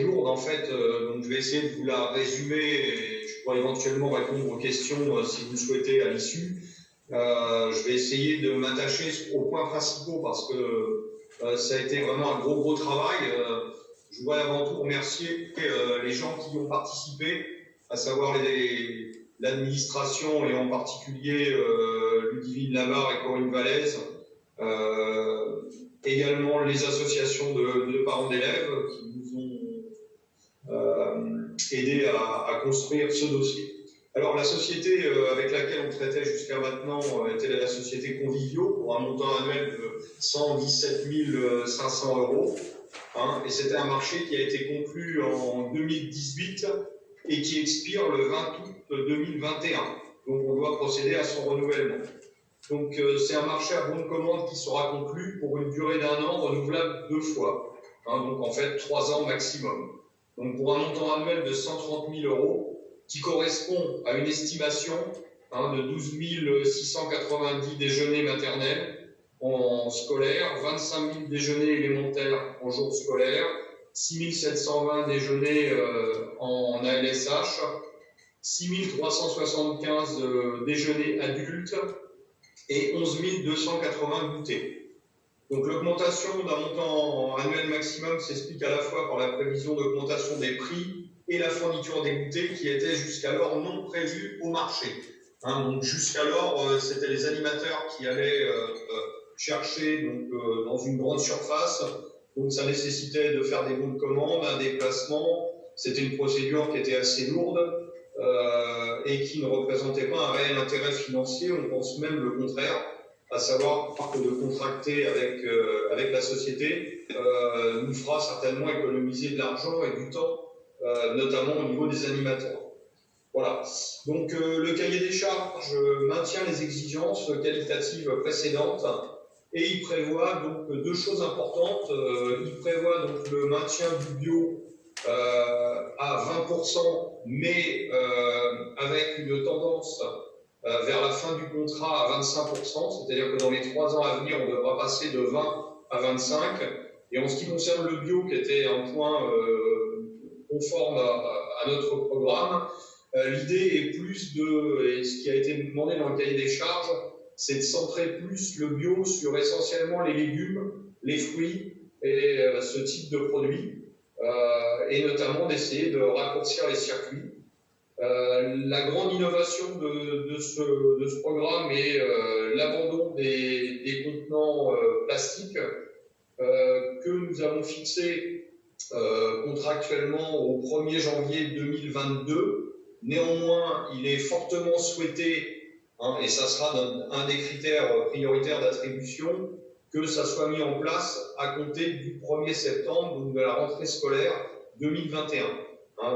lourde, en fait. Donc, je vais essayer de vous la résumer et je pourrai éventuellement répondre aux questions si vous le souhaitez à l'issue. Je vais essayer de m'attacher aux points principaux parce que ça a été vraiment un gros travail. Je voudrais avant tout remercier les gens qui y ont participé, à savoir l'administration et en particulier Ludivine Labarre et Corinne Vallès. Également les associations de parents d'élèves qui nous ont aidés à construire ce dossier. Alors, la société avec laquelle on traitait jusqu'à maintenant était la société Convivio pour un montant annuel de 117 500 €. Hein, et c'était un marché qui a été conclu en 2018 et qui expire le 20 août 2021. Donc, on doit procéder à son renouvellement. Donc, c'est un marché à bon de commande qui sera conclu pour une durée d'1 an, renouvelable 2 fois. Hein, donc, en fait, 3 ans maximum. Donc, pour un montant annuel de 130 000 €, qui correspond à une estimation de 12 690 déjeuners maternels en scolaire, 25 000 déjeuners élémentaires en jour scolaire, 6 720 déjeuners en ALSH, 6 375 déjeuners adultes et 11 280 goûters. Donc l'augmentation d'un montant annuel maximum s'explique à la fois par la prévision d'augmentation des prix et la fourniture des goûters qui étaient jusqu'alors non prévus au marché. Hein, donc jusqu'alors, c'était les animateurs qui allaient chercher donc, dans une grande surface. Donc ça nécessitait de faire des bons de commande, un déplacement. C'était une procédure qui était assez lourde et qui ne représentait pas un réel intérêt financier. On pense même le contraire, à savoir que de contracter avec la société nous fera certainement économiser de l'argent et du temps, notamment au niveau des animateurs. Voilà. Donc le cahier des charges maintient les exigences qualitatives précédentes et il prévoit donc 2 choses importantes. Il prévoit donc le maintien du bio à 20%, mais avec une tendance vers la fin du contrat à 25%, c'est-à-dire que dans les 3 ans à venir, on devra passer de 20 à 25. Et en ce qui concerne le bio, qui était un point conforme à notre programme, l'idée est plus et ce qui a été demandé dans le cahier des charges, c'est de centrer plus le bio sur essentiellement les légumes, les fruits et ce type de produits, et notamment d'essayer de raccourcir les circuits. La grande innovation de ce programme est l'abandon des contenants plastiques que nous avons fixé contractuellement au 1er janvier 2022. Néanmoins, il est fortement souhaité, et ça sera un des critères prioritaires d'attribution, que ça soit mis en place à compter du 1er septembre, donc de la rentrée scolaire 2021.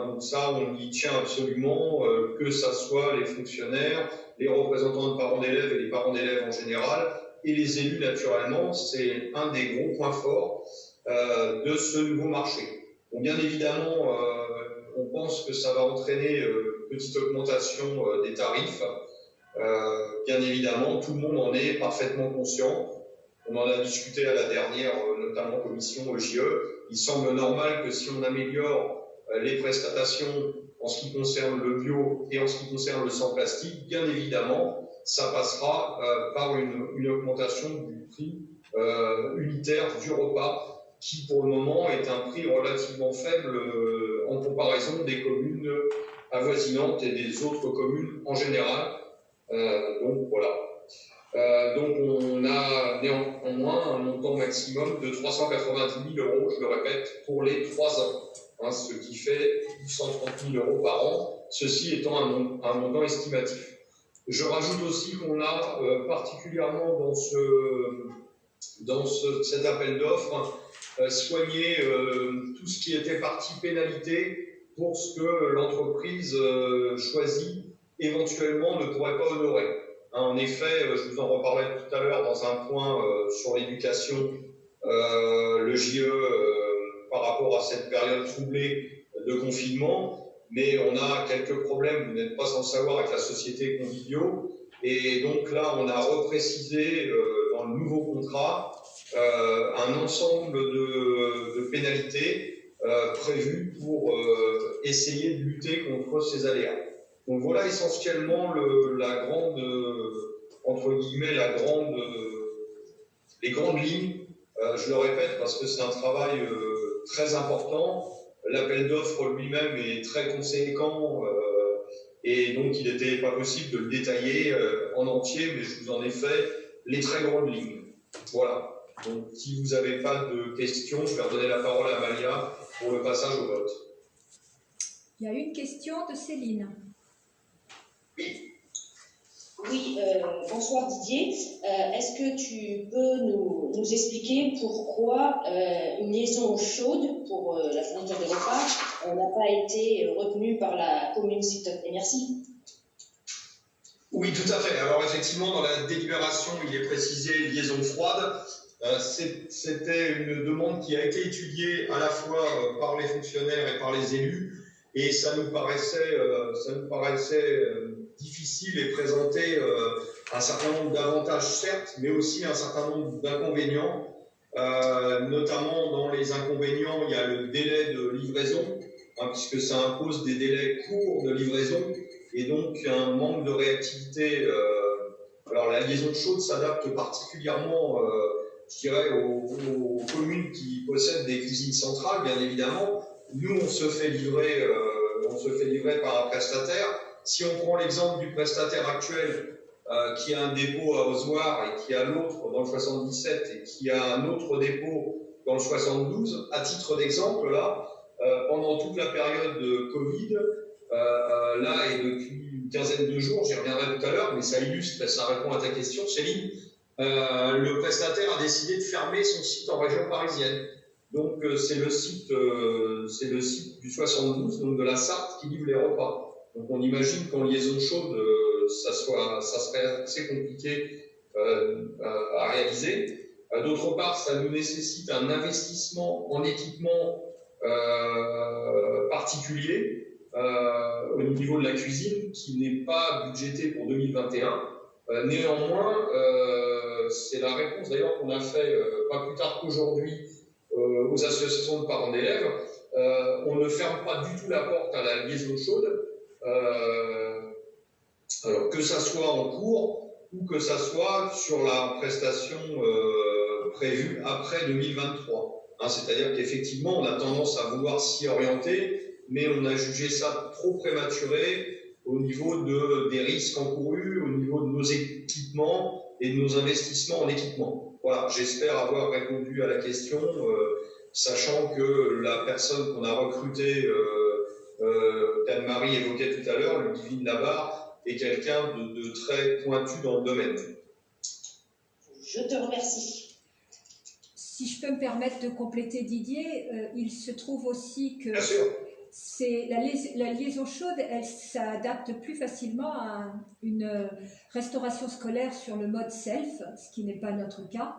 Donc ça, on y tient absolument, que ça soit les fonctionnaires, les représentants de parents d'élèves et les parents d'élèves en général, et les élus naturellement. C'est un des gros points forts de ce nouveau marché. Bon, bien évidemment, on pense que ça va entraîner une petite augmentation des tarifs. Bien évidemment, tout le monde en est parfaitement conscient. On en a discuté à la dernière, notamment en commission JE. Il semble normal que si on améliore les prestations en ce qui concerne le bio et en ce qui concerne le sans plastique, bien évidemment, ça passera par une augmentation du prix unitaire du repas, qui pour le moment est un prix relativement faible en comparaison des communes avoisinantes et des autres communes en général. Donc voilà. Donc on a néanmoins un montant maximum de 390 000 €, je le répète, pour les 3 ans, ce qui fait 130 000 € par an, ceci étant un montant estimatif. Je rajoute aussi qu'on a particulièrement dans cet appel d'offres soigné tout ce qui était partie pénalité pour ce que l'entreprise choisie éventuellement ne pourrait pas honorer. En effet, je vous en reparlerai tout à l'heure dans un point sur l'éducation, le JE par rapport à cette période troublée de confinement, mais on a quelques problèmes, vous n'êtes pas sans le savoir, avec la société Convivio, et donc là on a reprécisé dans le nouveau contrat un ensemble de pénalités prévues pour essayer de lutter contre ces aléas. Donc voilà essentiellement la grande, entre guillemets, les grandes lignes. Je le répète parce que c'est un travail très important. L'appel d'offres lui-même est très conséquent et donc il n'était pas possible de le détailler en entier, mais je vous en ai fait les très grandes lignes. Voilà. Donc si vous n'avez pas de questions, je vais redonner la parole à Amalia pour le passage au vote. Il y a une question de Céline. Oui, bonsoir Didier. Est-ce que tu peux nous expliquer pourquoi une liaison chaude pour la fourniture de repas n'a pas été retenue par la commune, s'il te plaît? Merci. Oui, tout à fait. Alors effectivement, dans la délibération, il est précisé liaison froide. C'était une demande qui a été étudiée à la fois par les fonctionnaires et par les élus, et ça nous paraissait difficile et présentait un certain nombre d'avantages, certes, mais aussi un certain nombre d'inconvénients. Notamment dans les inconvénients, il y a le délai de livraison, puisque ça impose des délais courts de livraison, et donc un manque de réactivité. Alors la liaison chaude s'adapte particulièrement, je dirais, aux communes qui possèdent des cuisines centrales, bien évidemment. Nous, on se fait livrer par un prestataire. Si on prend l'exemple du prestataire actuel, qui a un dépôt à Ozoir et qui a l'autre dans le 77 et qui a un autre dépôt dans le 72, à titre d'exemple, là, pendant toute la période de Covid, là et depuis une quinzaine de jours, j'y reviendrai tout à l'heure, mais ça illustre, ça répond à ta question, Céline, le prestataire a décidé de fermer son site en région parisienne. Donc c'est le site du 72, donc de la Sarthe, qui livre les repas. Donc on imagine qu'en liaison chaude, ça serait assez compliqué à réaliser. D'autre part, ça nous nécessite un investissement en équipement particulier au niveau de la cuisine, qui n'est pas budgété pour 2021. Néanmoins, c'est la réponse d'ailleurs qu'on a fait pas plus tard qu'aujourd'hui aux associations de parents d'élèves. On ne ferme pas du tout la porte à la liaison chaude, alors que ça soit en cours ou que ça soit sur la prestation prévue après 2023. C'est-à-dire qu'effectivement, on a tendance à vouloir s'y orienter, mais on a jugé ça trop prématuré au niveau des risques encourus, au niveau de nos équipements et de nos investissements en équipement. Voilà, j'espère avoir répondu à la question, sachant que la personne qu'on a recrutée, qu'Anne-Marie évoquait tout à l'heure, Ludivine Labarre, est quelqu'un de très pointu dans le domaine. Je te remercie. Si je peux me permettre de compléter Didier, il se trouve aussi que la liaison chaude, elle s'adapte plus facilement à une restauration scolaire sur le mode self, ce qui n'est pas notre cas.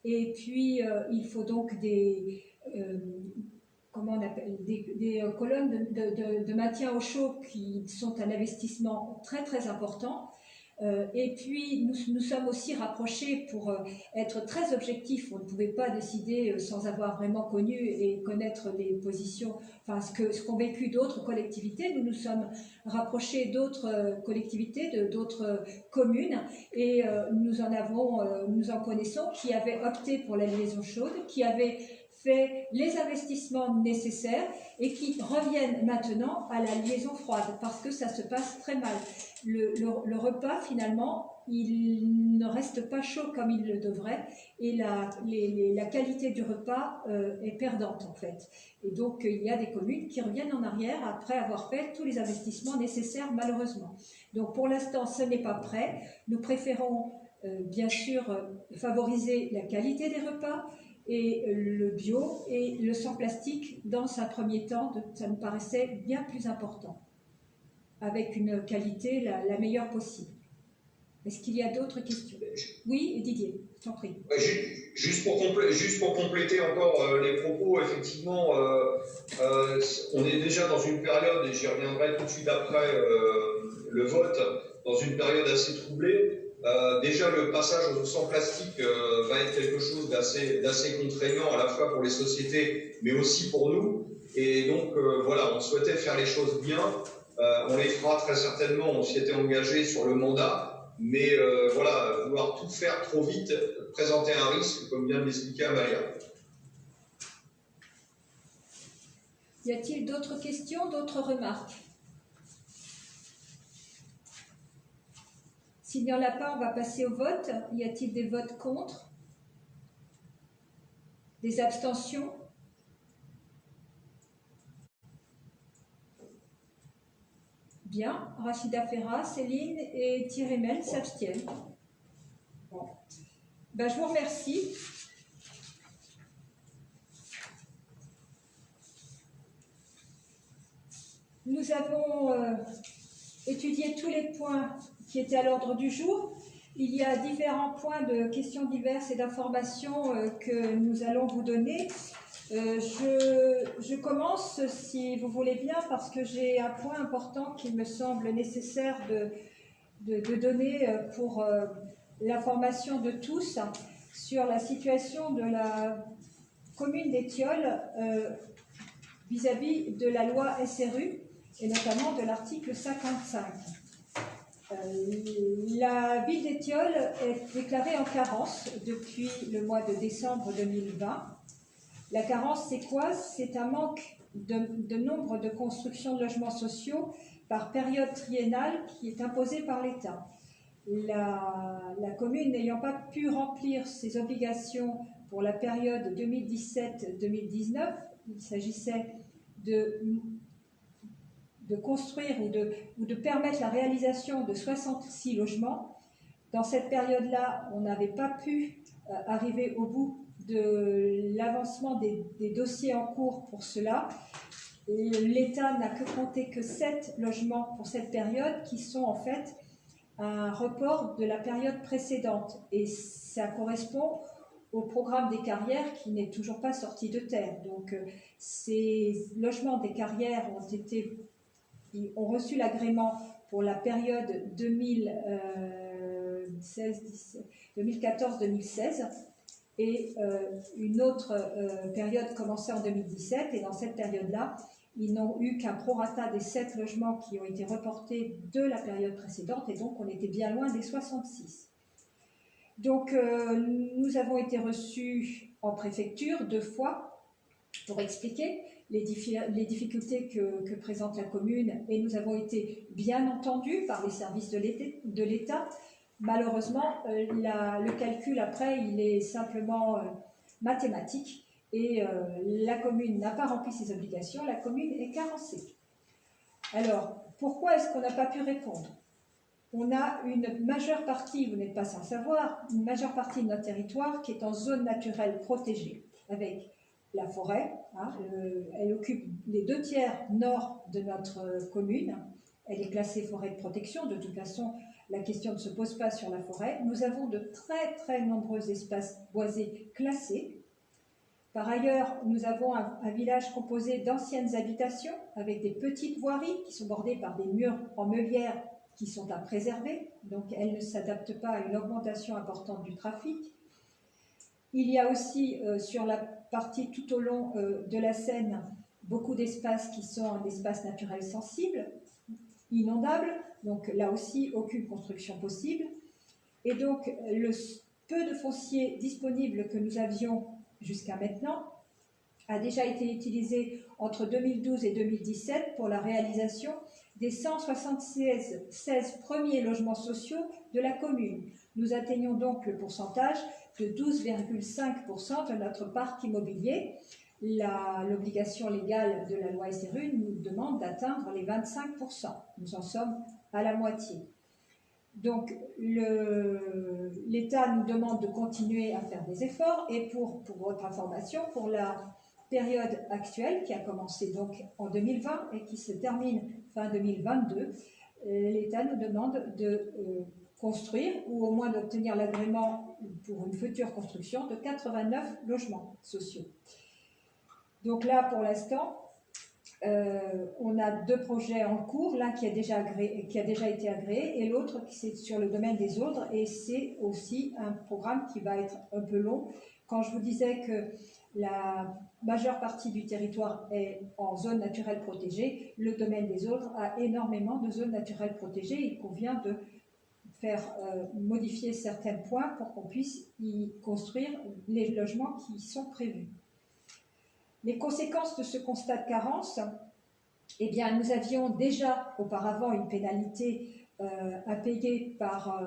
Et puis, il faut donc des colonnes de maintien au chaud qui sont un investissement très très important. Et puis, nous sommes aussi rapprochés pour être très objectifs. On ne pouvait pas décider sans avoir vraiment connu et connaître les positions, enfin ce qu'ont vécu d'autres collectivités. Nous nous sommes rapprochés d'autres collectivités, d'autres communes, et nous en connaissons qui avaient opté pour la liaison chaude, qui avaient fait les investissements nécessaires et qui reviennent maintenant à la liaison froide parce que ça se passe très mal. Le repas, finalement, il ne reste pas chaud comme il le devrait et la qualité du repas est perdante en fait. Et donc, il y a des communes qui reviennent en arrière après avoir fait tous les investissements nécessaires, malheureusement. Donc, pour l'instant, ce n'est pas prêt. Nous préférons, bien sûr, favoriser la qualité des repas et le bio et le sans plastique dans un premier temps, ça me paraissait bien plus important, avec une qualité la meilleure possible. Est-ce qu'il y a d'autres questions? Oui, Didier, je t'en prie. Juste pour compléter encore les propos, effectivement, on est déjà dans une période, et j'y reviendrai tout de suite après le vote, dans une période assez troublée. Déjà, le passage au sans plastique va être quelque chose d'assez contraignant à la fois pour les sociétés, mais aussi pour nous. Et donc, voilà, on souhaitait faire les choses bien. On les fera très certainement, on s'y était engagé sur le mandat. Mais voilà, vouloir tout faire trop vite, présenter un risque, comme vient de l'expliquer Amalia. Y a-t-il d'autres questions, d'autres remarques? S'il n'y en a pas, on va passer au vote. Y a-t-il des votes contre? Des abstentions? Bien. Rachida Ferra, Céline et Thierry Mel s'abstiennent. Bon. Ben, je vous remercie. Nous avons étudié tous les points qui étaient à l'ordre du jour. Il y a différents points de questions diverses et d'informations que nous allons vous donner. Je commence, si vous voulez bien, parce que j'ai un point important qu'il me semble nécessaire de donner pour l'information de tous sur la situation de la commune d'Étiolles vis-à-vis de la loi SRU et notamment de l'article 55. La ville d'Étiolles est déclarée en carence depuis le mois de décembre 2020. La carence, c'est quoi? C'est un manque de nombre de constructions de logements sociaux par période triennale qui est imposé par l'État. La commune n'ayant pas pu remplir ses obligations pour la période 2017-2019, il s'agissait de construire ou de permettre la réalisation de 66 logements. Dans cette période-là, on n'avait pas pu arriver au bout de l'avancement des dossiers en cours pour cela. L'État n'a que compté que 7 logements pour cette période qui sont en fait un report de la période précédente. Et ça correspond au programme des carrières qui n'est toujours pas sorti de terre. Donc ces logements des carrières ont reçu l'agrément pour la période 2014-2016 et une autre période commençait en 2017 et dans cette période-là, ils n'ont eu qu'un prorata des 7 logements qui ont été reportés de la période précédente et donc on était bien loin des 66. Donc nous avons été reçus en préfecture 2 fois pour expliquer les difficultés que présente la commune et nous avons été bien entendus par les services de l'État. Malheureusement, le calcul après, il est simplement mathématique et la commune n'a pas rempli ses obligations, la commune est carencée. Alors, pourquoi est-ce qu'on n'a pas pu répondre? On a une majeure partie, vous n'êtes pas sans savoir, une majeure partie de notre territoire qui est en zone naturelle protégée, avec la forêt, hein, elle occupe les 2/3 nord de notre commune, elle est classée forêt de protection, de toute façon la question ne se pose pas sur la forêt. Nous avons de très très nombreux espaces boisés classés. Par ailleurs, nous avons un village composé d'anciennes habitations avec des petites voiries qui sont bordées par des murs en meulière qui sont à préserver, donc elles ne s'adaptent pas à une augmentation importante du trafic. Il y a aussi sur la partie tout au long de la Seine beaucoup d'espaces qui sont en espaces naturels sensibles, inondables, donc là aussi aucune construction possible. Et donc le peu de foncier disponible que nous avions jusqu'à maintenant a déjà été utilisé entre 2012 et 2017 pour la réalisation des 176 premiers logements sociaux de la commune. Nous atteignons donc le pourcentage de 12,5% de notre parc immobilier. L'obligation légale de la loi SRU nous demande d'atteindre les 25%. Nous en sommes à la moitié. Donc l'État nous demande de continuer à faire des efforts et pour votre information, pour la période actuelle qui a commencé donc en 2020 et qui se termine fin 2022, l'État nous demande de construire ou au moins d'obtenir l'agrément pour une future construction de 89 logements sociaux. Donc là, pour l'instant, on a 2 projets en cours, l'un qui a déjà été agréé et l'autre qui c'est sur le domaine des ordres et c'est aussi un programme qui va être un peu long. Quand je vous disais que la majeure partie du territoire est en zone naturelle protégée, le domaine des ordres a énormément de zones naturelles protégées. Il convient de faire modifier certains points pour qu'on puisse y construire les logements qui sont prévus. Les conséquences de ce constat de carence, eh bien, nous avions déjà auparavant une pénalité à payer par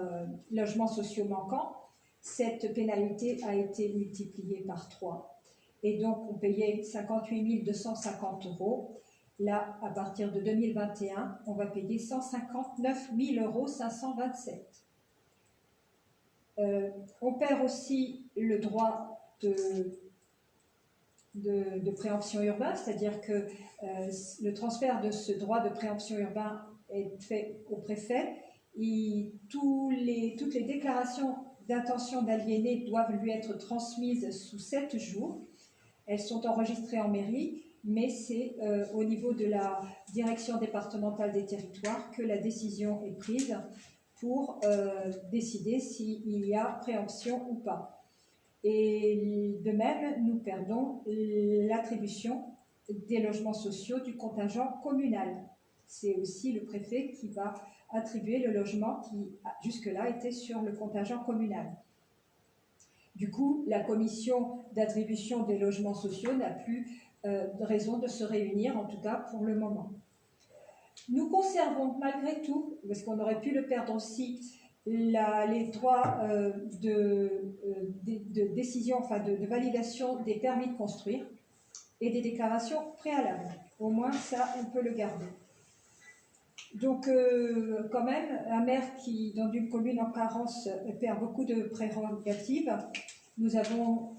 logements sociaux manquants. Cette pénalité a été multipliée par 3. Et donc, on payait 58 250 €. Là, à partir de 2021, on va payer 159 527 €. On perd aussi le droit de préemption urbain, c'est-à-dire que le transfert de ce droit de préemption urbain est fait au préfet. Toutes les déclarations d'intention d'aliéner doivent lui être transmises sous 7 jours. Elles sont enregistrées en mairie, mais c'est au niveau de la direction départementale des territoires que la décision est prise pour décider s'il y a préemption ou pas. Et de même, nous perdons l'attribution des logements sociaux du contingent communal. C'est aussi le préfet qui va attribuer le logement qui, jusque-là, était sur le contingent communal. Du coup, la commission d'attribution des logements sociaux n'a plus raison de se réunir, en tout cas pour le moment. Nous conservons malgré tout, parce qu'on aurait pu le perdre aussi, les droits de décision, enfin de validation des permis de construire et des déclarations préalables. Au moins, ça, on peut le garder. Donc, quand même, un maire qui, dans une commune en carence, perd beaucoup de prérogatives. Nous avons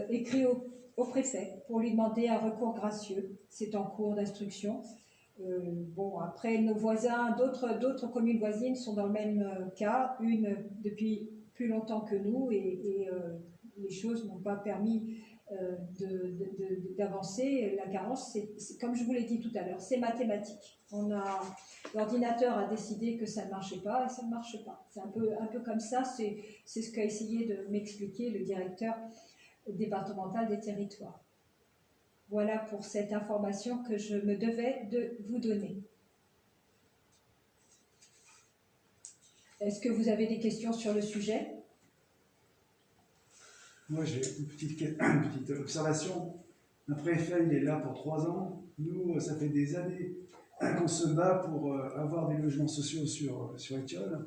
écrit au préfet pour lui demander un recours gracieux. C'est en cours d'instruction. Bon, après, nos voisins, d'autres communes voisines sont dans le même cas, une depuis plus longtemps que nous, et les choses n'ont pas permis d'avancer. La carence, c'est, comme je vous l'ai dit tout à l'heure, c'est mathématique. L'ordinateur a décidé que ça ne marchait pas et ça ne marche pas. C'est un peu comme ça, c'est ce qu'a essayé de m'expliquer le directeur départemental des territoires. Voilà pour cette information que je me devais de vous donner. Est-ce que vous avez des questions sur le sujet? Moi, j'ai une petite observation. Un préfet, il est là pour 3 ans. Nous, ça fait des années qu'on se bat pour avoir des logements sociaux sur Étiole.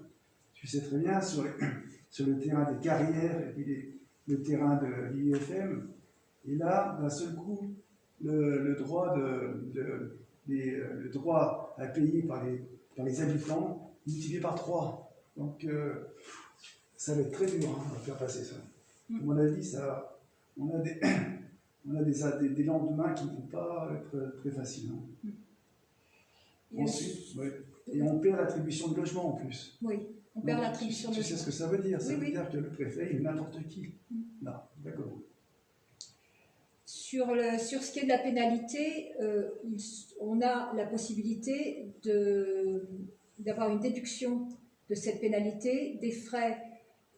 Tu sais très bien, sur le terrain des carrières et puis le terrain de l'IUFM. Et là, d'un seul coup, le droit à payer par les habitants multiplié par 3. Donc, ça va être très dur à faire passer ça. À mon avis, on a des lendemains qui ne vont pas être très faciles. Ensuite, et on perd l'attribution de logement en plus. Oui, on perd l'attribution de logement. Tu sais ce que ça veut dire? Ça veut dire que le préfet est n'importe qui. Non, d'accord. Sur ce qui est de la pénalité, on a la possibilité d'avoir une déduction de cette pénalité des frais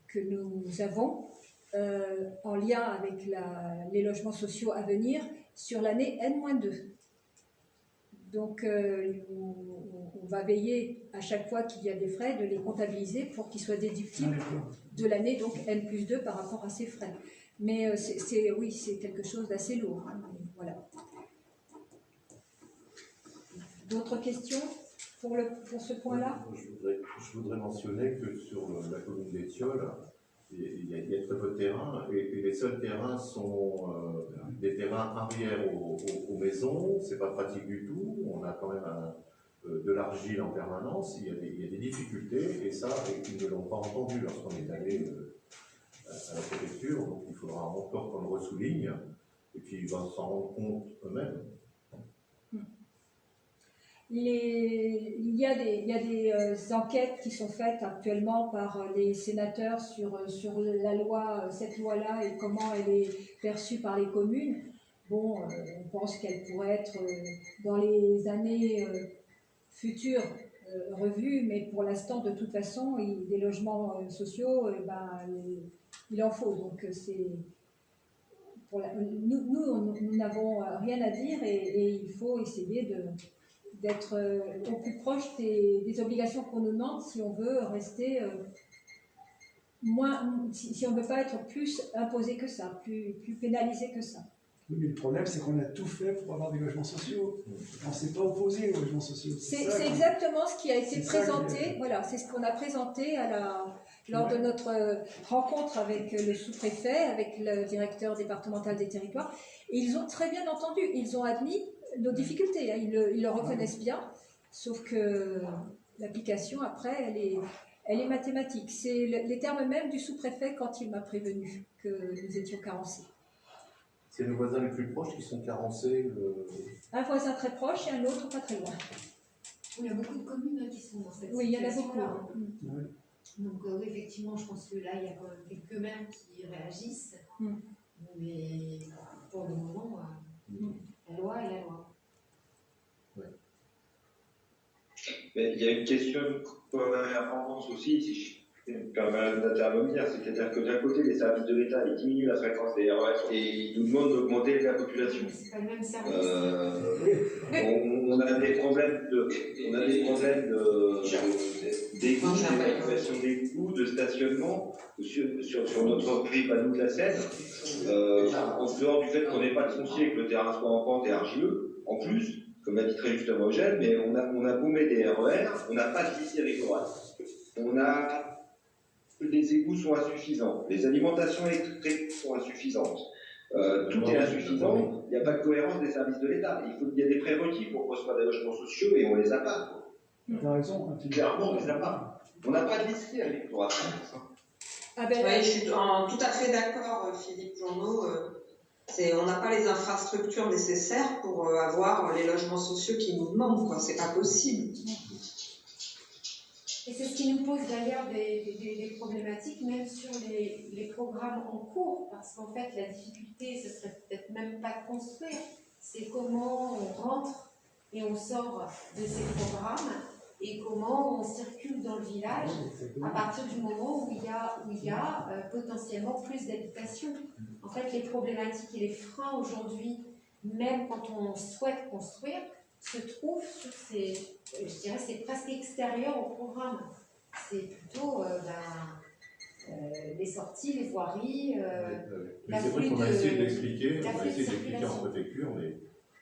que nous avons en lien avec les logements sociaux à venir sur l'année N-2. Donc, on va veiller à chaque fois qu'il y a des frais de les comptabiliser pour qu'ils soient déductibles de l'année donc N+2 par rapport à ces frais. Mais oui, c'est quelque chose d'assez lourd. Voilà. D'autres questions pour ce point-là? Je voudrais mentionner que sur la commune d'Étiole, il y a très peu de terrain, et les seuls terrains sont des terrains arrière aux maisons. C'est pas pratique du tout. On a quand même de l'argile en permanence. Il y a des difficultés, et ça, ils ne l'ont pas entendu lorsqu'on est allé à la préfecture. Donc il faudra encore qu'on le ressouligne, et puis ils vont s'en rendre compte eux-mêmes. Il y a des enquêtes qui sont faites actuellement par les sénateurs sur la loi, cette loi-là, et comment elle est perçue par les communes. Bon, on pense qu'elle pourrait être dans les années futures revue, mais pour l'instant, de toute façon, des logements sociaux, il en faut. Donc nous n'avons rien à dire, et il faut essayer d'être au plus proche des obligations qu'on nous demande si on veut rester si on ne veut pas être plus imposé que ça, plus pénalisé que ça. Oui, mais le problème, c'est qu'on a tout fait pour avoir des logements sociaux. On ne s'est pas opposé aux logements sociaux. C'est exactement ce qui a été présenté. Voilà, c'est ce qu'on a présenté lors de notre rencontre avec le sous-préfet, avec le directeur départemental des territoires. Et ils ont très bien entendu. Ils ont admis nos difficultés. Hein. Ils le reconnaissent bien, sauf que l'application, après, elle est mathématique. C'est les termes mêmes du sous-préfet quand il m'a prévenu que nous étions carencés. C'est nos voisins les plus proches qui sont carencés. Un voisin très proche et un autre pas très loin. Il y a beaucoup de communes qui sont dans cette situation. Oui, il y en a beaucoup. Oui. Donc oui, effectivement, je pense que là, il y a quand même quelques maires qui réagissent. Mais pour le moment, la loi est la loi. Ouais. Mais il y a une question cohérence aussi, si je me permets d'intervenir, c'est-à-dire que d'un côté, les services de l'État ils diminuent la fréquence des RER et ils nous demandent d'augmenter la population. C'est pas le même service. On a des problèmes d'évacuation des coûts, de stationnement sur notre rive à nous de la Seine, en dehors du fait qu'on n'ait pas de foncier et que le terrain soit en pente et argileux, en plus, comme l'a dit très justement Eugène, mais on a boomé des RER, on n'a pas de lycée régional. Les égouts sont insuffisants, les alimentations électriques sont insuffisantes. Tout est insuffisant, il n'y a pas de cohérence des services de l'État. Il y a des prérequis pour construire des logements sociaux et on ne les a pas. T'as raison. Clairement, on ne les a pas. On n'a pas de lycée avec toi. Oui, je suis tout à fait d'accord, Philippe Journeau. On n'a pas les infrastructures nécessaires pour avoir les logements sociaux qui nous demandent. C'est pas possible. Et c'est ce qui nous pose d'ailleurs des problématiques, même sur les programmes en cours, parce qu'en fait, la difficulté, ce serait peut-être même pas de construire, c'est comment on rentre et on sort de ces programmes et comment on circule dans le village à partir du moment où il y a potentiellement plus d'habitations. En fait, les problématiques et les freins aujourd'hui, même quand on souhaite construire, se trouvent sur je dirais, c'est presque extérieur au programme. C'est plutôt les sorties, les voiries, mais c'est vrai qu'on a essayé de l'expliquer, en préfecture, mais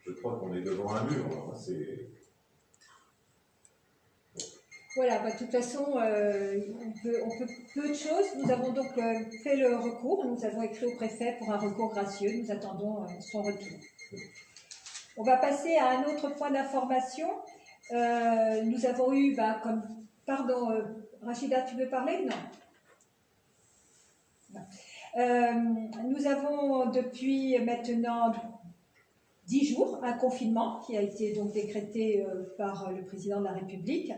je crois qu'on est devant un mur. Voilà, de toute façon, on peut peu de choses. Nous avons donc fait le recours, nous avons écrit au préfet pour un recours gracieux, nous attendons son retour. On va passer à un autre point d'information. Nous avons eu, pardon, Rachida, tu veux parler? Non. Nous avons depuis maintenant 10 jours un confinement qui a été donc décrété par le président de la République.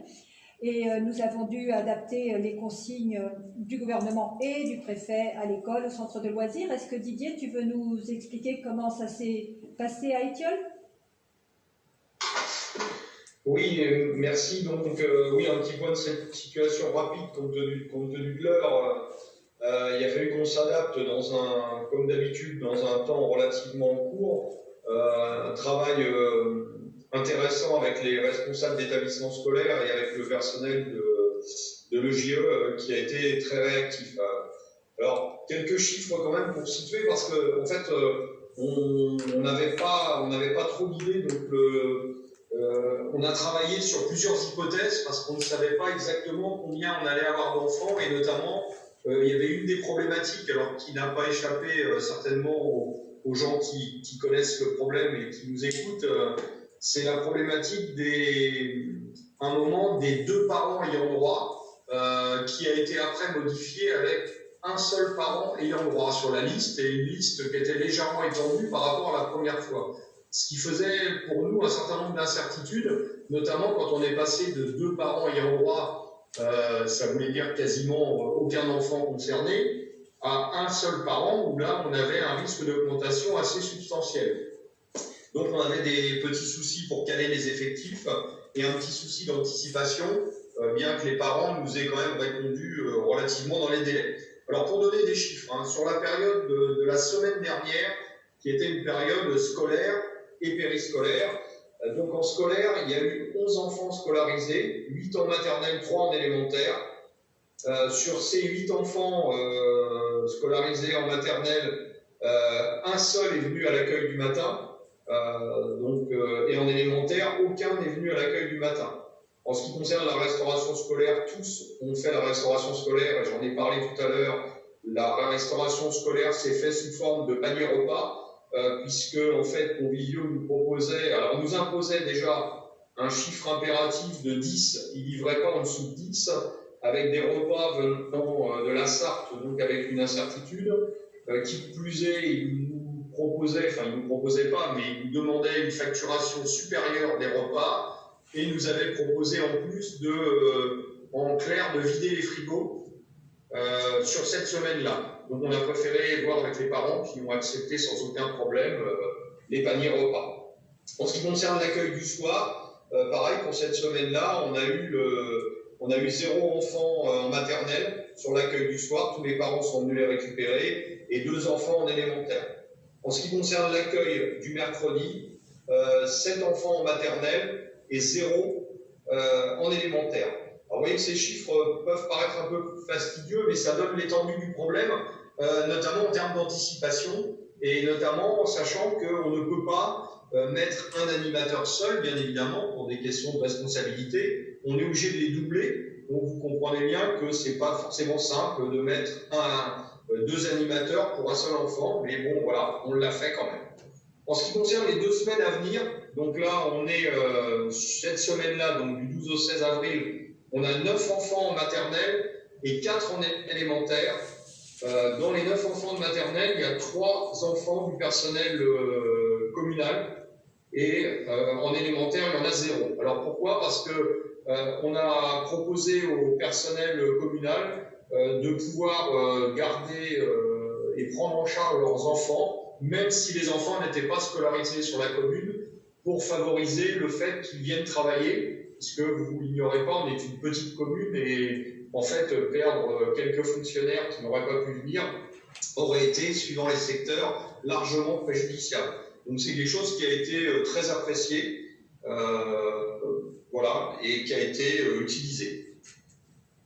Et nous avons dû adapter les consignes du gouvernement et du préfet à l'école, au centre de loisirs. Est-ce que Didier, tu veux nous expliquer comment ça s'est passé à Étiole? Oui, merci. Donc, oui, un petit point de cette situation rapide compte tenu de l'heure. Il a fallu qu'on s'adapte comme d'habitude, dans un temps relativement court. Un travail intéressant avec les responsables d'établissements scolaires et avec le personnel de l'EJE qui a été très réactif. Alors, quelques chiffres quand même pour situer, parce qu'en fait, on n'avait pas trop d'idées, donc on a travaillé sur plusieurs hypothèses parce qu'on ne savait pas exactement combien on allait avoir d'enfants, et notamment il y avait une des problématiques, alors qui n'a pas échappé certainement aux gens qui connaissent le problème et qui nous écoutent, c'est la problématique un moment des 2 parents ayant droit, qui a été après modifiée avec un seul parent ayant droit sur la liste, et une liste qui était légèrement étendue par rapport à la première fois. Ce qui faisait pour nous un certain nombre d'incertitudes, notamment quand on est passé de 2 parents ayant droit, ça voulait dire quasiment aucun enfant concerné, à un seul parent, où là on avait un risque d'augmentation assez substantiel. Donc on avait des petits soucis pour caler les effectifs et un petit souci d'anticipation, bien que les parents nous aient quand même répondu relativement dans les délais. Alors pour donner des chiffres, sur la période de la semaine dernière, qui était une période scolaire et périscolaire, donc en scolaire, il y a eu 11 enfants scolarisés, 8 en maternelle, 3 en élémentaire. Sur ces 8 enfants scolarisés en maternelle, un seul est venu à l'accueil du matin, et en élémentaire, aucun n'est venu à l'accueil du matin. En ce qui concerne la restauration scolaire, tous ont fait la restauration scolaire, et j'en ai parlé tout à l'heure. La restauration scolaire s'est faite sous forme de panier repas. puisque en fait Convivio nous imposait déjà un chiffre impératif de 10, il ne livrait pas en dessous de 10, avec des repas venant de la Sarthe, donc avec une incertitude, qui plus est, il nous proposait pas, mais il nous demandait une facturation supérieure des repas, et il nous avait proposé en plus en clair, de vider les frigos sur cette semaine-là. Donc on a préféré voir avec les parents qui ont accepté sans aucun problème les paniers repas. En ce qui concerne l'accueil du soir, pareil, pour cette semaine-là, on a eu 0 enfant en maternelle sur l'accueil du soir. Tous les parents sont venus les récupérer et 2 enfants en élémentaire. En ce qui concerne l'accueil du mercredi, 7 enfants en maternelle et 0 en élémentaire. Alors, vous voyez que ces chiffres peuvent paraître un peu fastidieux, mais ça donne l'étendue du problème, notamment en termes d'anticipation, et notamment en sachant qu'on ne peut pas mettre un animateur seul, bien évidemment, pour des questions de responsabilité. On est obligé de les doubler, donc vous comprenez bien que ce n'est pas forcément simple de mettre 2 animateurs pour un seul enfant, mais bon, voilà, on l'a fait quand même. En ce qui concerne les 2 semaines à venir, donc là, on est cette semaine-là, donc du 12 au 16 avril, on a 9 enfants en maternelle et 4 en élémentaire. Dans les 9 enfants de maternelle, il y a 3 enfants du personnel communal et en élémentaire, il y en a 0. Alors pourquoi? Parce que on a proposé au personnel communal de pouvoir garder et prendre en charge leurs enfants, même si les enfants n'étaient pas scolarisés sur la commune, pour favoriser le fait qu'ils viennent travailler. Puisque vous l'ignorez pas, on est une petite commune et en fait perdre quelques fonctionnaires qui n'auraient pas pu venir aurait été, suivant les secteurs, largement préjudiciable. Donc c'est quelque chose qui a été très apprécié, voilà, et qui a été utilisé.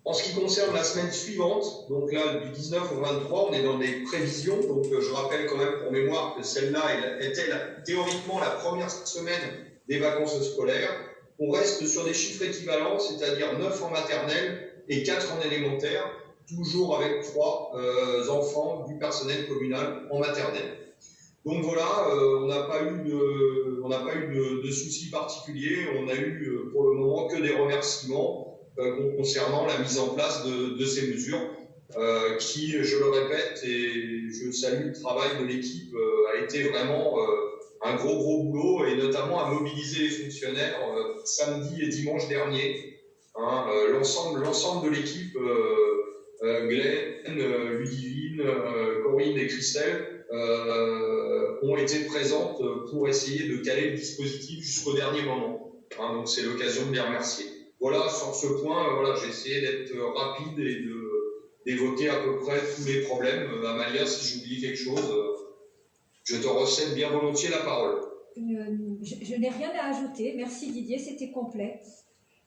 En ce qui concerne la semaine suivante, donc là du 19 au 23, on est dans des prévisions. Donc je rappelle quand même pour mémoire que celle-là était théoriquement la première semaine des vacances scolaires. On reste sur des chiffres équivalents, c'est-à-dire 9 en maternelle et 4 en élémentaire, toujours avec 3 enfants du personnel communal en maternelle. Donc voilà, on n'a pas eu de soucis particuliers, on a eu pour le moment que des remerciements concernant la mise en place de ces mesures, qui, je le répète, et je salue le travail de l'équipe, a été vraiment un gros boulot, et notamment à mobiliser les fonctionnaires samedi et dimanche dernier. L'ensemble de l'équipe, Glenn, Ludivine, Corinne et Christelle, ont été présentes pour essayer de caler le dispositif jusqu'au dernier moment. Donc c'est l'occasion de les remercier. Voilà, sur ce point, voilà, j'ai essayé d'être rapide et d'évoquer à peu près tous les problèmes. Amalia, si j'oublie quelque chose, je te recède bien volontiers la parole. Je n'ai rien à ajouter. Merci Didier, c'était complet.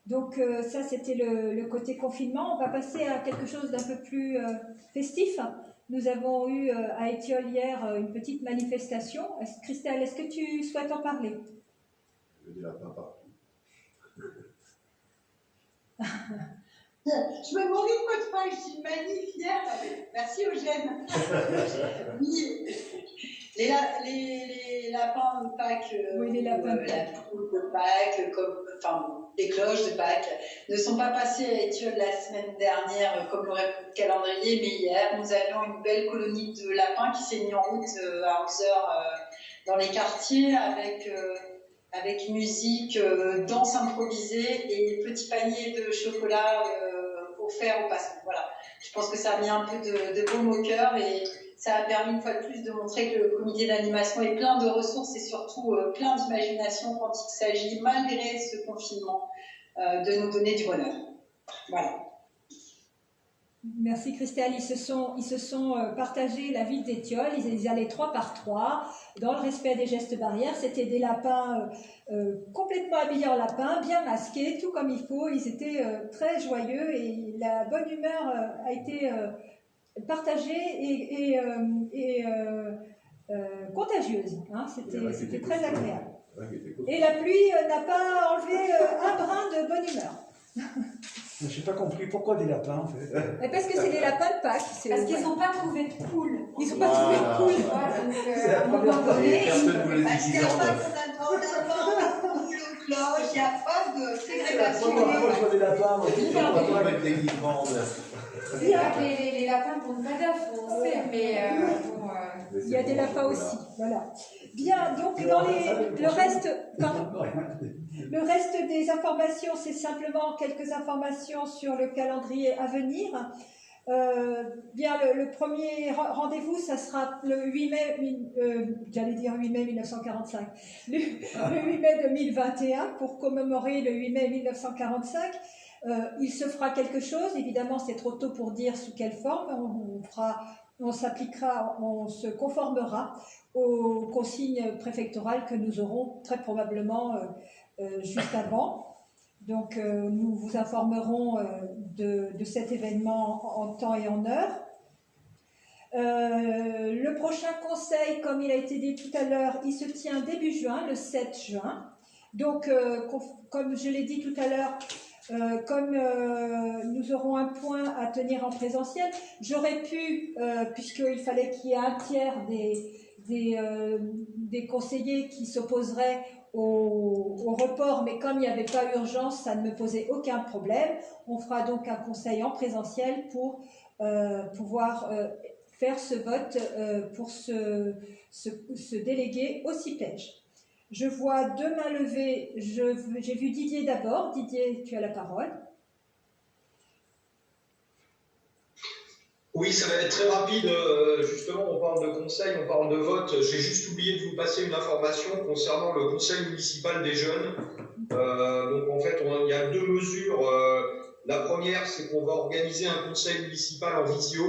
Donc ça, c'était le côté confinement. On va passer à quelque chose d'un peu plus festif. Nous avons eu à Étiole hier une petite manifestation. Christelle, est-ce que tu souhaites en parler? Je dis la papa. Je me demandais de quoi tu parles, je suis manif hier. Merci Eugène. Oui. Les lapins de Pâques, oui, les lapins la poule de Pâques, les cloches de Pâques, ne sont pas passées à Étiole la semaine dernière comme l'aurait pu le calendrier, mais hier, nous avions une belle colonie de lapins qui s'est mise en route à 11h dans les quartiers avec musique, danse improvisée et petits paniers de chocolat offerts aux passants. Voilà. Je pense que ça a mis un peu de baume au cœur et ça a permis une fois de plus de montrer que le comité d'animation est plein de ressources et surtout plein d'imagination quand il s'agit, malgré ce confinement, de nous donner du bonheur. Voilà. Merci Christelle. Ils se sont partagés la ville d'Étiole. Ils allaient 3 par 3 dans le respect des gestes barrières. C'était des lapins complètement habillés en lapin, bien masqués, tout comme il faut. Ils étaient très joyeux et la bonne humeur a été partagée et contagieuse. Hein. C'était très agréable. Et la pluie n'a pas enlevé un brin de bonne humeur. Je n'ai pas compris pourquoi des lapins en fait. Mais parce que c'est les lapins de Pâques. Parce qu'ils n'ont pas trouvé de poule. Ils n'ont pas trouvé de poule. Voilà, donc, C'est la à un moment donné, Personne ne voulait Parce qu'il déguiser n'y a en pas bœuf. de cloche, il n'y a pas de ségrégation. Pourquoi je vois des lapins moi, Ils ont pas trouvé de déguisement en bœuf. c'est vrai que les lapins pondent pas d'œufs, on sait, mais bon, Il y a des lapins aussi. Voilà. Bien, donc dans le reste, le reste des informations, c'est simplement quelques informations sur le calendrier à venir. Bien, le premier rendez-vous, ça sera le 8 mai, j'allais dire 8 mai 1945, le 8 mai 2021 pour commémorer le 8 mai 1945. Il se fera quelque chose, évidemment c'est trop tôt pour dire sous quelle forme, on s'appliquera, on se conformera aux consignes préfectorales que nous aurons très probablement juste avant. Donc nous vous informerons de cet événement en temps et en heure. Le prochain conseil, comme il a été dit tout à l'heure, il se tient début juin, le 7 juin. Donc comme je l'ai dit tout à l'heure, comme nous aurons un point à tenir en présentiel, j'aurais pu, puisqu'il fallait qu'il y ait un tiers des conseillers qui s'opposeraient au report, mais comme il n'y avait pas urgence, ça ne me posait aucun problème. On fera donc un conseil en présentiel pour pouvoir faire ce vote pour se déléguer au CIPEJ. Je vois deux mains levées. J'ai vu Didier d'abord. Didier, tu as la parole. Oui, ça va être très rapide. Justement, on parle de conseil, on parle de vote. J'ai juste oublié de vous passer une information concernant le conseil municipal des jeunes. Donc, en fait, il y a deux mesures. La première, c'est qu'on va organiser un conseil municipal en visio.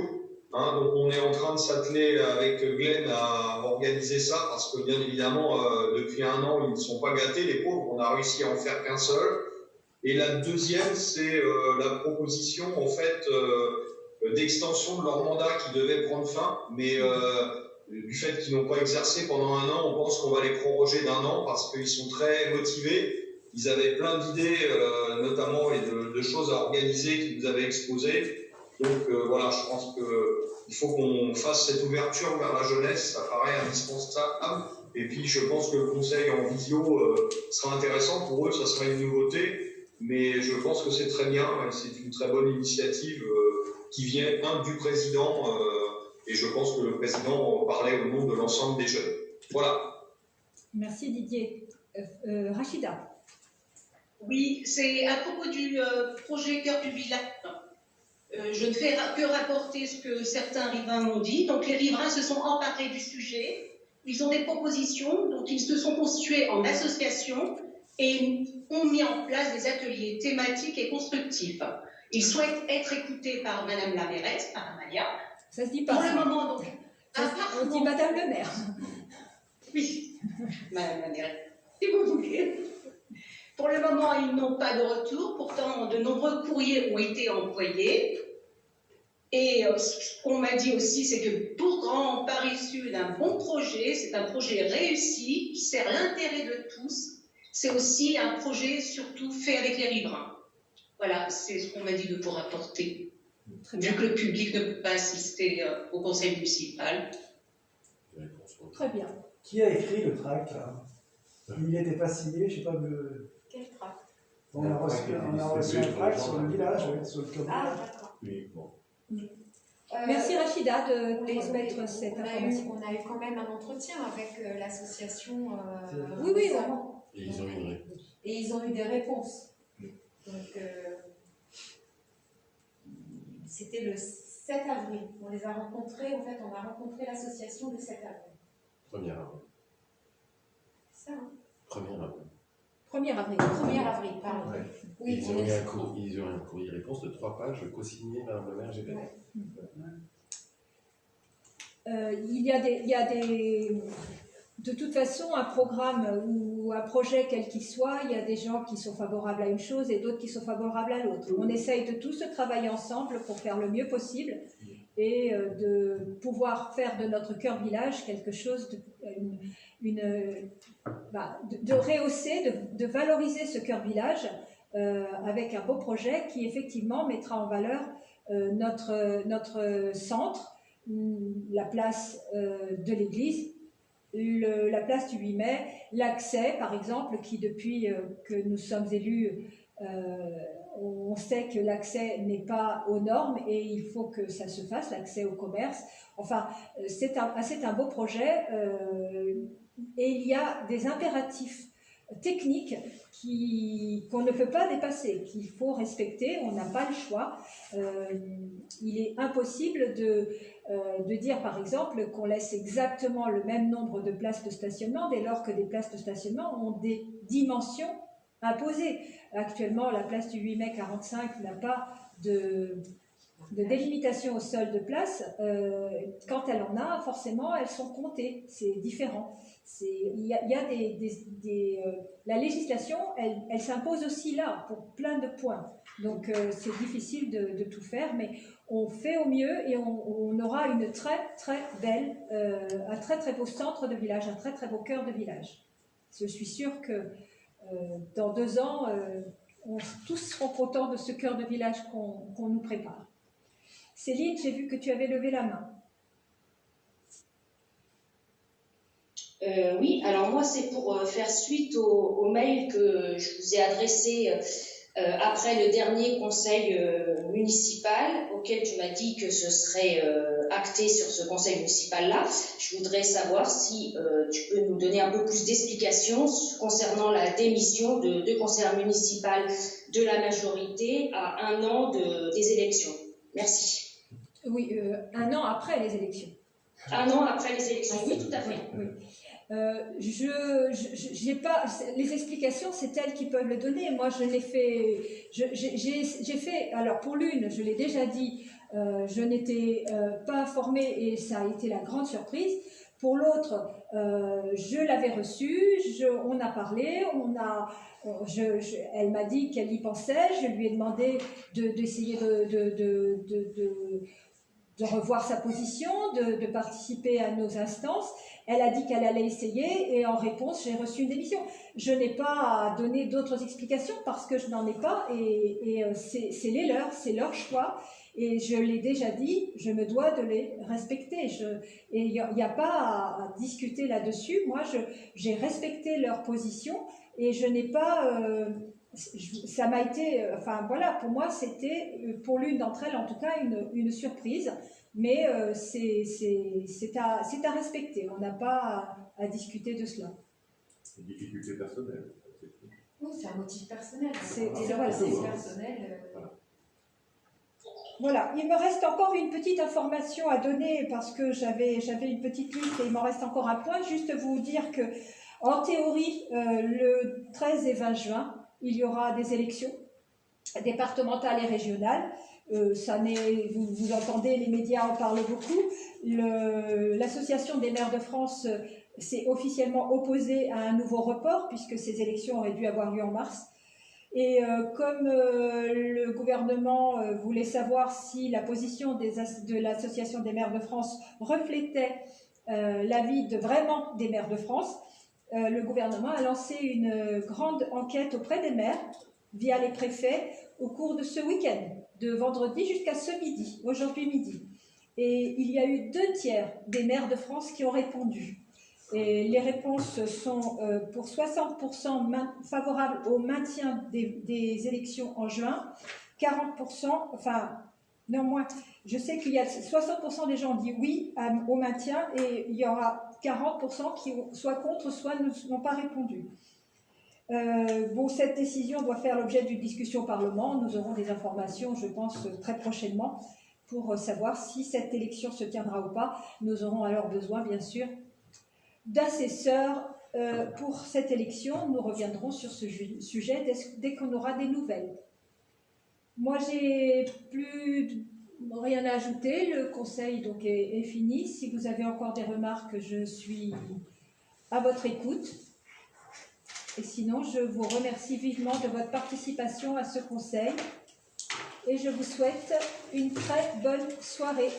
Donc, on est en train de s'atteler avec Glenn à organiser ça parce que, bien évidemment, depuis un an, ils ne sont pas gâtés, les pauvres. On a réussi à en faire qu'un seul. Et la deuxième, c'est la proposition, en fait, d'extension de leur mandat qui devait prendre fin, mais du fait qu'ils n'ont pas exercé pendant un an, on pense qu'on va les proroger d'un an parce qu'ils sont très motivés. Ils avaient plein d'idées, notamment, et de choses à organiser qu'ils nous avaient exposées. Donc voilà, je pense qu'il faut qu'on fasse cette ouverture vers la jeunesse, ça paraît indispensable. Et puis je pense que le conseil en visio sera intéressant pour eux, ça sera une nouveauté, mais je pense que c'est très bien, c'est une très bonne initiative qui vient du président, et je pense que le président parlait au nom de l'ensemble des jeunes. Voilà. Merci Didier. Rachida. Oui, c'est à propos du projet Cœur du Village. Je ne fais que rapporter ce que certains riverains m'ont dit. Donc les riverains se sont emparés du sujet. Ils ont des propositions, donc ils se sont constitués en association et ont mis en place des ateliers thématiques et constructifs. Ils souhaitent être écoutés par Madame la mairesse, par Amalia. Ça se dit pas. Pour le moment, donc, on dit Madame le maire. Oui, Madame la mairesse, si vous voulez. Pour le moment, ils n'ont pas de retour. Pourtant, de nombreux courriers ont été envoyés. Et ce qu'on m'a dit aussi, c'est que pour Grand Paris Sud, un bon projet, c'est un projet réussi, qui sert l'intérêt de tous. C'est aussi un projet surtout fait avec les riverains. Voilà, c'est ce qu'on m'a dit de vous rapporter. Vu que le public ne peut pas assister au conseil municipal. Très bien. Qui a écrit le tract là? Il n'était pas signé, je ne sais pas de... Quel tract? On a reçu un tract sur le village, sur le club. Ah, d'accord. Oui, bon. Merci Rachida de transmettre cette information. On a eu quand même un entretien avec l'association. Oui, oui, récemment. Et ils ont eu une réponse. Et ils ont eu des réponses. Donc, c'était le 7 avril. On les a rencontrés, en fait, on a rencontré l'association le 7 avril. 1er avril. Ça, hein? 1er avril. 1er avril. 1er avril, pardon. Ouais. Oui, Ils ont eu un courrier réponse de 3 pages co-signé Madame le maire GP. Ouais. Il y a des... De toute façon, un programme ou un projet quel qu'il soit, il y a des gens qui sont favorables à une chose et d'autres qui sont favorables à l'autre. On essaye de tous travailler ensemble pour faire le mieux possible et de pouvoir faire de notre cœur village quelque chose de rehausser, de valoriser ce cœur village avec un beau projet qui effectivement mettra en valeur notre centre, la place de l'église, la place du 8 mai, l'accès par exemple, qui depuis que nous sommes élus, on sait que l'accès n'est pas aux normes et il faut que ça se fasse, l'accès au commerce. Enfin, c'est un beau projet et il y a des impératifs techniques qu'on ne peut pas dépasser, qu'il faut respecter, on n'a pas le choix. Il est impossible de dire par exemple qu'on laisse exactement le même nombre de places de stationnement dès lors que des places de stationnement ont des dimensions imposées. Actuellement, la place du 8 mai 45 n'a pas de délimitation au sol de place. Quand elle en a, forcément, elles sont comptées. C'est différent. La législation, elle s'impose aussi là, pour plein de points. Donc, c'est difficile de tout faire, mais on fait au mieux et on aura une très, très belle, un très, très beau centre de village, un très, très beau cœur de village. Je suis sûre que dans 2 ans, tous seront contents de ce cœur de village qu'on nous prépare. Céline, j'ai vu que tu avais levé la main. Oui, alors moi c'est pour faire suite au mail que je vous ai adressé après le dernier conseil municipal, auquel tu m'as dit que ce serait acté sur ce conseil municipal-là. Je voudrais savoir si tu peux nous donner un peu plus d'explications concernant la démission de conseillère municipale de la majorité à 1 an des élections. Merci. Oui, 1 an après les élections. 1 an après les élections, oui, tout à fait. Oui. J'ai pas les explications, c'est elles qui peuvent le donner. Moi, je l'ai fait. J'ai fait. Alors pour l'une, je l'ai déjà dit, je n'étais pas informée et ça a été la grande surprise. Pour l'autre, je l'avais reçue, on a parlé, elle m'a dit qu'elle y pensait. Je lui ai demandé d'essayer de revoir sa position, de participer à nos instances. Elle a dit qu'elle allait essayer et en réponse, j'ai reçu une démission. Je n'ai pas donné d'autres explications parce que je n'en ai pas et c'est les leurs, c'est leur choix. Et je l'ai déjà dit, je me dois de les respecter. Et il n'y a pas à discuter là-dessus. Moi, j'ai respecté leur position et je n'ai pas... ça m'a été... Enfin, voilà, pour moi, c'était, pour l'une d'entre elles, en tout cas, une surprise. Mais c'est à respecter. On n'a pas à discuter de cela. C'est une difficulté personnelle. Oui, c'est un motif personnel. C'est personnel. Voilà, il me reste encore une petite information à donner parce que j'avais une petite liste et il m'en reste encore un point. Juste vous dire que, en théorie, le 13 et 20 juin, il y aura des élections départementales et régionales. Vous entendez, les médias en parlent beaucoup. L'Association des maires de France s'est officiellement opposée à un nouveau report puisque ces élections auraient dû avoir lieu en mars. Et comme le gouvernement voulait savoir si la position de l'Association des maires de France reflétait l'avis vraiment des maires de France, le gouvernement a lancé une grande enquête auprès des maires via les préfets au cours de ce week-end, de vendredi jusqu'à ce midi, aujourd'hui midi. Et il y a eu 2/3 des maires de France qui ont répondu. Et les réponses sont pour 60% favorables au maintien des élections en juin, 40%, enfin, non moins, je sais qu'il y a 60% des gens dit oui au maintien et il y aura 40% qui soit contre, soit n'ont pas répondu. Bon, cette décision doit faire l'objet d'une discussion au Parlement. Nous aurons des informations, je pense, très prochainement pour savoir si cette élection se tiendra ou pas. Nous aurons alors besoin, bien sûr, d'assesseurs pour cette élection. Nous reviendrons sur ce sujet dès qu'on aura des nouvelles. Moi, j'ai plus rien à ajouter. Le conseil donc est fini. Si vous avez encore des remarques, je suis à votre écoute. Et sinon, je vous remercie vivement de votre participation à ce conseil et je vous souhaite une très bonne soirée.